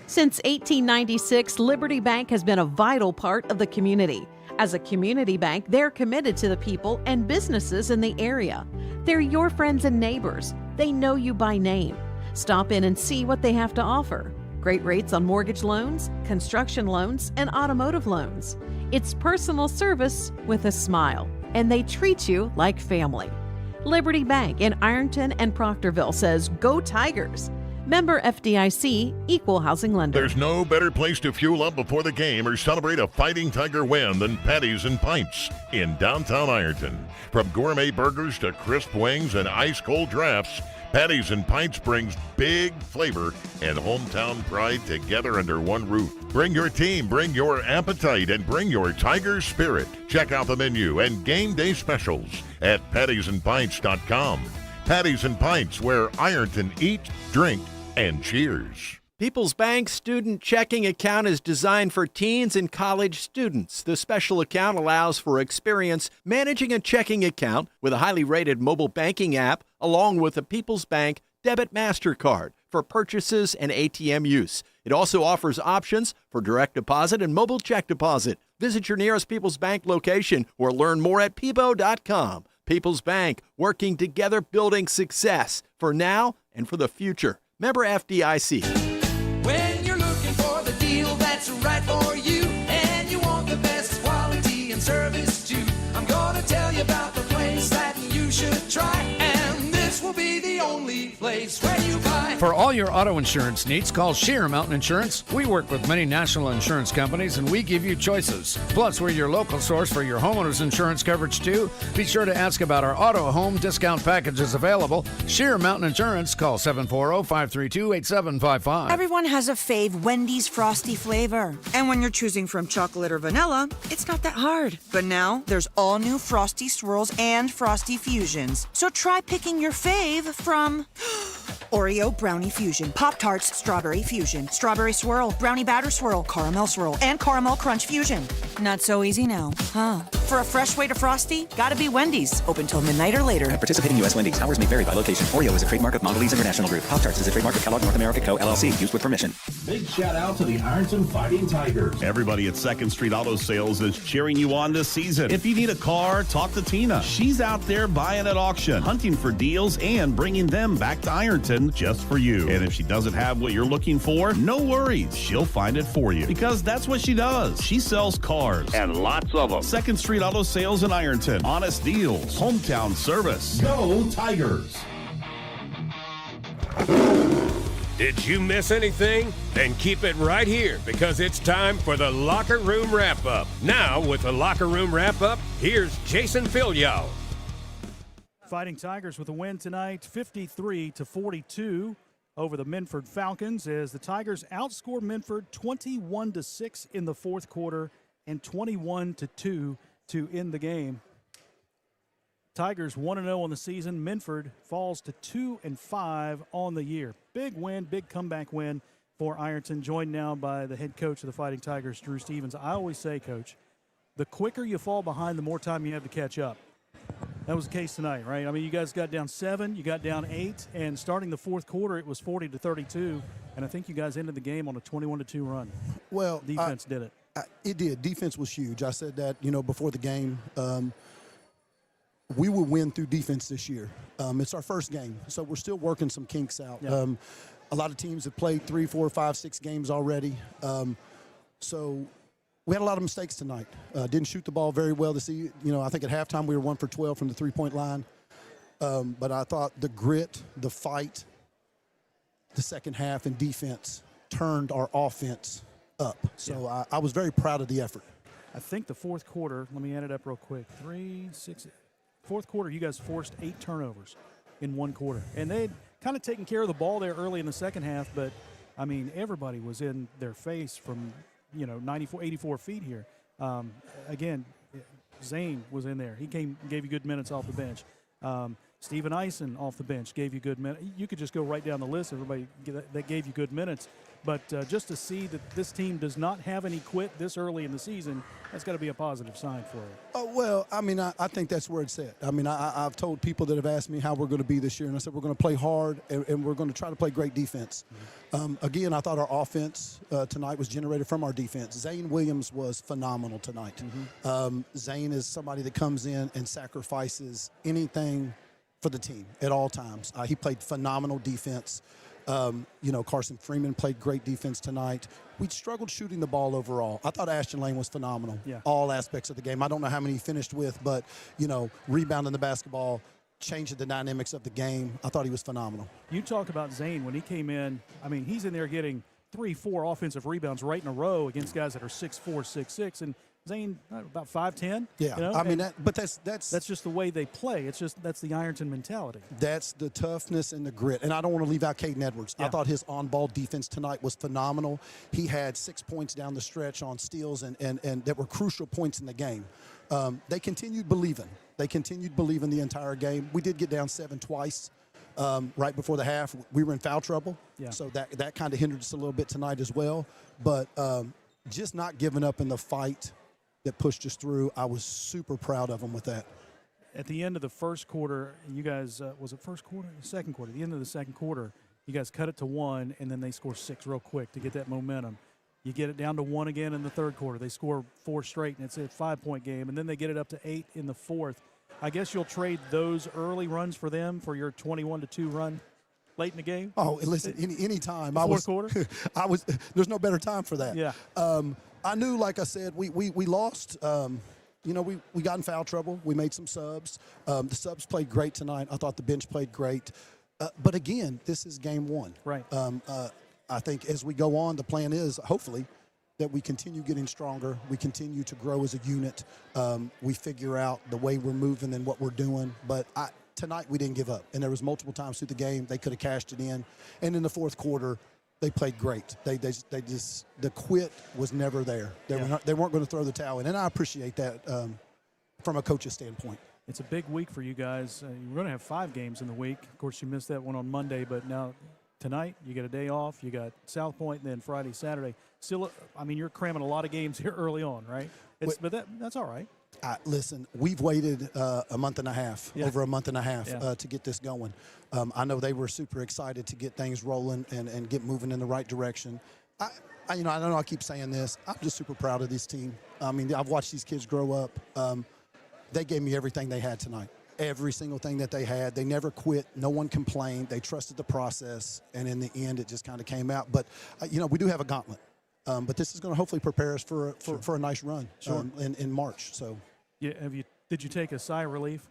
Since 1896, Liberty Bank has been a vital part of the community. As a community bank, they're committed to the people and businesses in the area. They're your friends and neighbors. They know you by name. Stop in and see what they have to offer. Great rates on mortgage loans, construction loans, and automotive loans. It's personal service with a smile, and they treat you like family. Liberty Bank in Ironton and Proctorville says, "Go Tigers." Member FDIC, Equal Housing Lender.
There's no better place to fuel up before the game or celebrate a Fighting Tiger win than Patties and Pints in downtown Ironton. From gourmet burgers to crisp wings and ice-cold drafts, Patties and Pints brings big flavor and hometown pride together under one roof. Bring your team, bring your appetite, and bring your Tiger spirit. Check out the menu and game day specials at pattiesandpints.com. Patties and Pints, where Ironton eat, drink, and cheers.
People's Bank Student Checking Account is designed for teens and college students. The special account allows for experience managing a checking account with a highly rated mobile banking app, along with a People's Bank Debit MasterCard for purchases and ATM use. It also offers options for direct deposit and mobile check deposit. Visit your nearest People's Bank location or learn more at peebo.com. People's Bank, working together, building success for now and for the future. Member FDIC.
When you're looking for the deal that's right for you, and you want the best quality and service too, I'm gonna tell you about the place that you should try, and this will be the only place where you buy.
For all your auto insurance needs, call Sheer Mountain Insurance. We work with many national insurance companies, and we give you choices. Plus, we're your local source for your homeowner's insurance coverage, too. Be sure to ask about our auto home discount packages available. Sheer Mountain Insurance. Call 740-532-8755.
Everyone has a fave Wendy's Frosty flavor. And when you're choosing from chocolate or vanilla, it's not that hard. But now, there's all new Frosty Swirls and Frosty Fusions. So try picking your fave from Oreo Brownie Fusion, Pop-Tarts Strawberry Fusion, Strawberry Swirl, Brownie Batter Swirl, Caramel Swirl, and Caramel Crunch Fusion. Not so easy now, huh? For a fresh way to Frosty, gotta be Wendy's. Open till midnight or later.
At participating U.S. Wendy's. Hours may vary by location. Oreo is a trademark of Mondelez International Group. Pop-Tarts is a trademark of Kellogg North America Co., LLC. Used with permission.
Big shout out to the Ironton Fighting Tigers.
Everybody at 2nd Street Auto Sales is cheering you on this season. If you need a car, talk to Tina. She's out there buying at auction, hunting for deals, and bringing them back to Ironton just for you. And if she doesn't have what you're looking for, no worries. She'll find it for you, because that's what she does. She sells cars.
And lots of them.
2nd Street Street Auto Sales in Ironton. Honest deals, hometown service.
Go Tigers!
Did you miss anything? Then keep it right here because it's time for the Locker Room Wrap-Up. Now, with the Locker Room Wrap-Up, here's Jason Filyow.
Fighting Tigers with a win tonight, 53-42 over the Minford Falcons, as the Tigers outscore Minford 21-6 in the fourth quarter and 21-2 to end the game. Tigers 1-0 on the season. Minford falls to 2-5 on the year. Big win, big comeback win for Ironton, joined now by the head coach of the Fighting Tigers, Drew Stevens. I always say, Coach, the quicker you fall behind, the more time you have to catch up. That was the case tonight, right? I mean, you guys got down 7, you got down 8, and starting the fourth quarter, it was 40-32, and I think you guys ended the game on a 21-2 run.
Well,
defense did it.
It did. Defense was huge. I said that, before the game. We will win through defense this year. It's our first game, so we're still working some kinks out.
Yeah.
A lot of teams have played 3, 4, 5, 6 games already. So we had a lot of mistakes tonight. Didn't shoot the ball very well to see. I think at halftime we were 1 for 12 from the three-point line. But I thought the grit, the fight, the second half and defense turned our offense up. So I was very proud of the effort.
I think the fourth quarter, let me add it up real quick, 3, 6, fourth quarter, you guys forced 8 turnovers in one quarter. And they'd kind of taken care of the ball there early in the second half, but, I mean, everybody was in their face from, 84 feet here. Again, Zane was in there. He gave you good minutes off the bench. Steven Eisen off the bench gave you good minutes. You could just go right down the list, everybody that gave you good minutes. But just to see that this team does not have any quit this early in the season, that's got to be a positive sign for it.
Oh, well, I mean, I think that's where it's at. I mean, I've told people that have asked me how we're going to be this year, and I said we're going to play hard, and we're going to try to play great defense. Again, I thought our offense tonight was generated from our defense. Zane Williams was phenomenal tonight. Zane is somebody that comes in and sacrifices anything for the team at all times. He played phenomenal defense. Carson Freeman played great defense tonight. We struggled shooting the ball overall. I thought Ashton Lane was phenomenal.
Yeah.
All aspects of the game. I don't know how many he finished with, but, rebounding the basketball, changing the dynamics of the game. I thought he was phenomenal.
You talk about Zane when he came in. I mean, he's in there getting 3-4 offensive rebounds right in a row against guys that are 6'4", 6'6", and Zane about 5'10".
Yeah, I mean, that's
just the way they play. That's the Ironton mentality.
That's the toughness and the grit. And I don't want to leave out Caden Edwards. I thought his on-ball defense tonight was phenomenal. He had 6 points down the stretch on steals and that were crucial points in the game. They continued believing. They continued believing the entire game. We did get down 7 twice. Right before the half, we were in foul trouble.
Yeah.
So that kind of hindered us a little bit tonight as well. But just not giving up in the fight that pushed us through, I was super proud of them with that.
At the end of the first quarter, you guys, was it first quarter? Second quarter. At the end of the second quarter, you guys cut it to 1, and then they score 6 real quick to get that momentum. You get it down to 1 again in the third quarter. They score 4 straight, and it's a 5-point game. And then they get it up to 8 in the fourth. I guess you'll trade those early runs for them for your 21-2 run late in the game?
Oh, listen, any time.
Fourth quarter?
There's no better time for that.
Yeah.
I knew, like I said, we lost. We got in foul trouble. We made some subs. The subs played great tonight. I thought the bench played great. But again, this is game 1.
Right.
I think as we go on, the plan is hopefully that we continue getting stronger. We continue to grow as a unit. We figure out the way we're moving and what we're doing. But tonight we didn't give up. And there was multiple times through the game they could have cashed it in. And in the fourth quarter, they played great. The quit was never there. They weren't going to throw the towel in, and I appreciate that from a coach's standpoint.
It's a big week for you guys. You're going to have 5 games in the week. Of course, you missed that one on Monday, but now tonight you get a day off. You got South Point, and then Friday, Saturday. Still, I mean, you're cramming a lot of games here early on, right? But that's all right.
Listen, we've waited a month and a half, over a month and a half, to get this going. I know they were super excited to get things rolling and get moving in the right direction. I know I keep saying this. I'm just super proud of this team. I mean, I've watched these kids grow up. They gave me everything they had tonight. Every single thing that they had. They never quit. No one complained. They trusted the process, and in the end, it just kind of came out. But, we do have a gauntlet. But this is going to hopefully prepare us for a nice run in March. So
Did you take a sigh of relief?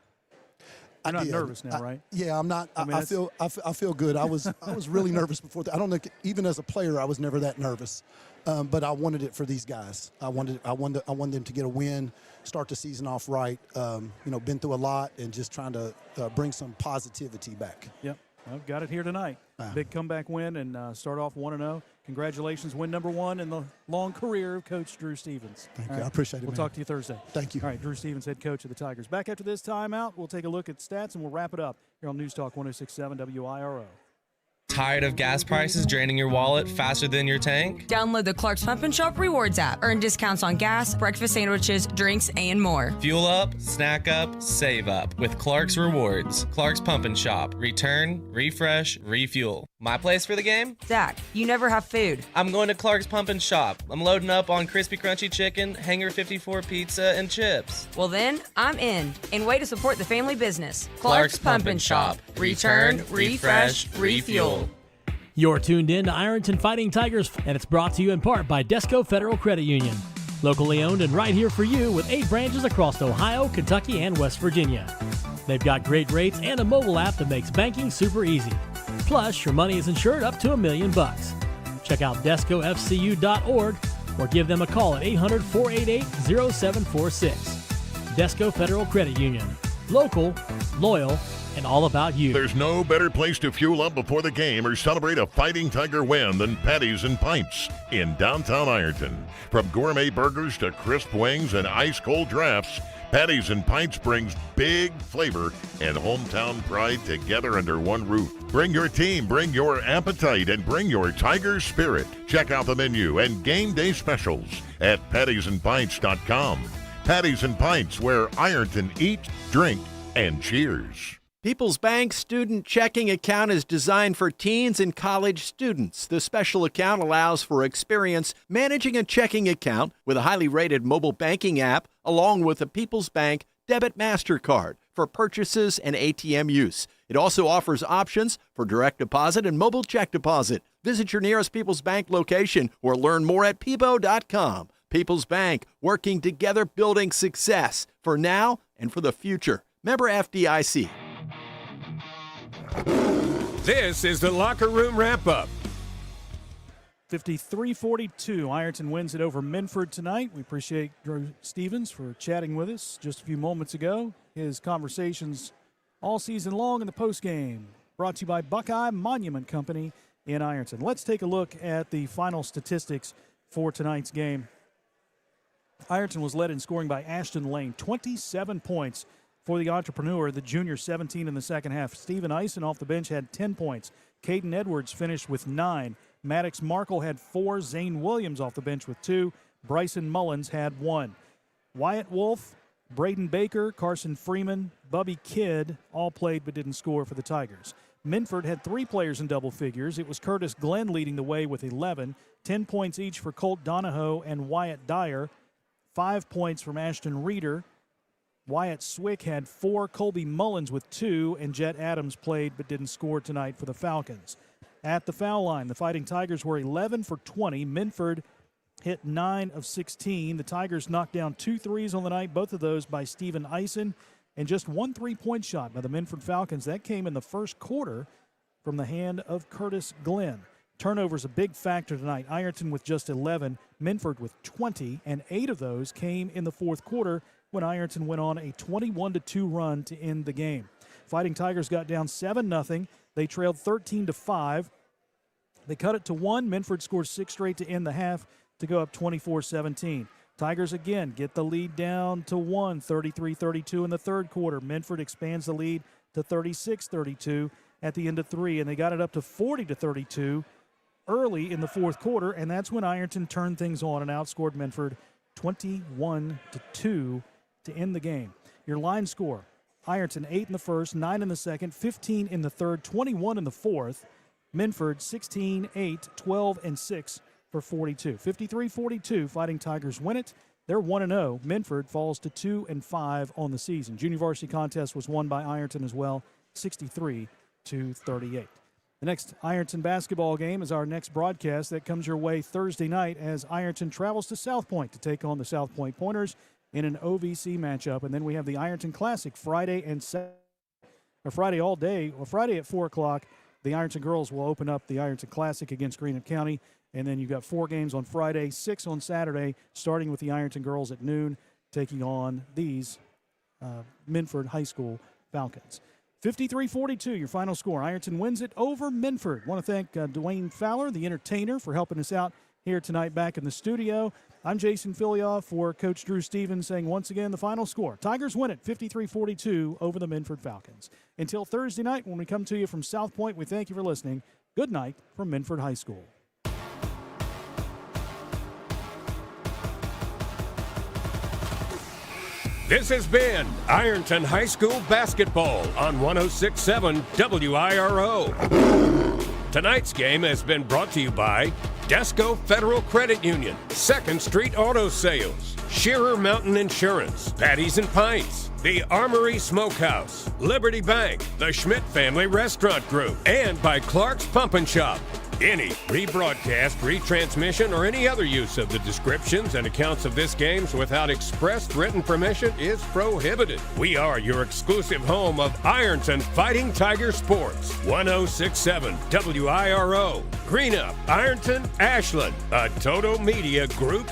You're not
did.
nervous now, right?
Yeah, I'm not.
I mean,
I feel good. I was really nervous before. I don't know. Even as a player, I was never that nervous. But I wanted it for these guys. I wanted them to get a win, start the season off right. Been through a lot and just trying to bring some positivity back.
Yep. I've got it here tonight. Big comeback win and start off 1-0. Congratulations, win number 1 in the long career of Coach Drew Stevens.
Thank you. I appreciate it,
We'll
man.
talk to you Thursday.
Thank you.
All right, Drew Stevens, head coach of the Tigers. Back after this timeout, we'll take a look at stats and we'll wrap it up here on News Talk 106.7 WIRO.
Tired of gas prices draining your wallet faster than your tank?
Download the Clark's Pump and Shop Rewards app. Earn discounts on gas, breakfast sandwiches, drinks, and more.
Fuel up, snack up, save up with Clark's Rewards. Clark's Pump and Shop. Return, refresh, refuel. My place for the game?
Zach, you never have food.
I'm going to Clark's Pump and Shop. I'm loading up on crispy crunchy chicken, Hanger 54 pizza, and chips.
Well then, I'm in. And way to support the family business.
Clark's Pump and Shop. Return, refresh, refuel.
You're tuned in to Ironton Fighting Tigers, and it's brought to you in part by Desco Federal Credit Union. Locally owned and right here for you with 8 branches across Ohio, Kentucky, and West Virginia. They've got great rates and a mobile app that makes banking super easy. Plus, your money is insured up to $1 million. Check out DescoFCU.org or give them a call at 800-488-0746. Desco Federal Credit Union. Local, loyal, and all about you.
There's no better place to fuel up before the game or celebrate a Fighting Tiger win than Patties and Pints in downtown Ironton. From gourmet burgers to crisp wings and ice-cold drafts, Patties and Pints brings big flavor and hometown pride together under one roof. Bring your team, bring your appetite, and bring your Tiger spirit. Check out the menu and game day specials at pattiesandpints.com. Patties and Pints, where Ironton eat, drink, and cheers.
People's Bank Student Checking Account is designed for teens and college students. The special account allows for experience managing a checking account with a highly rated mobile banking app, along with a People's Bank Debit MasterCard for purchases and ATM use. It also offers options for direct deposit and mobile check deposit. Visit your nearest People's Bank location or learn more at peebo.com. People's Bank, working together, building success for now and for the future. Member FDIC.
This is the Locker Room Wrap-Up.
53-42. Ironton wins it over Minford tonight. We appreciate Drew Stevens for chatting with us just a few moments ago. His conversations all season long in the postgame. Brought to you by Buckeye Monument Company in Ironton. Let's take a look at the final statistics for tonight's game. Ironton was led in scoring by Ashton Lane, 27 points for the entrepreneur, the junior, 17 in the second half. Stephen Eisen off the bench had 10 points. Caden Edwards finished with 9. Maddox Markle had 4. Zane Williams off the bench with 2. Bryson Mullins had 1. Wyatt Wolf, Braden Baker, Carson Freeman, Bubby Kidd all played but didn't score for the Tigers. Minford had 3 players in double figures. It was Curtis Glenn leading the way with 11. 10 points each for Colt Donahoe and Wyatt Dyer. 5 points from Ashton Reeder. Wyatt Swick had 4, Colby Mullins with 2, and Jet Adams played but didn't score tonight for the Falcons. At the foul line, the Fighting Tigers were 11 for 20. Minford hit 9 of 16. The Tigers knocked down 2 threes on the night, both of those by Stephen Eisen, and just 1 3-point shot by the Minford Falcons. That came in the first quarter from the hand of Curtis Glenn. Turnovers a big factor tonight. Ironton with just 11, Minford with 20, and 8 of those came in the fourth quarter when Ironton went on a 21-2 run to end the game. Fighting Tigers got down 7-0. They trailed 13-5. They cut it to 1. Minford scored 6 straight to end the half to go up 24-17. Tigers again get the lead down to 1, 33-32 in the third quarter. Minford expands the lead to 36-32 at the end of 3, and they got it up to 40-32 early in the fourth quarter, and that's when Ironton turned things on and outscored Minford 21-2 to end the game. Your line score, Ironton 8 in the first, 9 in the second, 15 in the third, 21 in the fourth. Minford 16, 8, 12, and 6 for 42. 53-42, Fighting Tigers win it. They're 1-0. Minford falls to 2-5 on the season. Junior varsity contest was won by Ironton as well, 63-38. The next Ironton basketball game is our next broadcast that comes your way Thursday night as Ironton travels to South Point to take on the South Point Pointers. in an OVC matchup. And then we have the Ironton Classic Friday all day. Well, Friday at 4 o'clock, the Ironton girls will open up the Ironton Classic against Greenup County. And then you've got 4 games on Friday, 6 on Saturday, starting with the Ironton girls at noon, taking on these Minford High School Falcons. 53-42, your final score. Ironton wins it over Minford. Want to thank Dwayne Fowler, the entertainer, for helping us out here tonight back in the studio. I'm Jason Filioff for Coach Drew Stevens, saying once again the final score. Tigers win it 53-42 over the Minford Falcons. Until Thursday night when we come to you from South Point, we thank you for listening. Good night from Minford High School.
This has been Ironton High School basketball on 106.7 WIRO. Tonight's game has been brought to you by Desco Federal Credit Union, 2nd Street Auto Sales, Shearer Mountain Insurance, Patties and Pints, the Armory Smokehouse, Liberty Bank, the Schmidt Family Restaurant Group, and by Clark's Pump and Shop. Any rebroadcast, retransmission, or any other use of the descriptions and accounts of this game without express written permission is prohibited. We are your exclusive home of Ironton Fighting Tiger Sports. 106.7 WIRO. Greenup, Ironton, Ashland. A Toto Media Group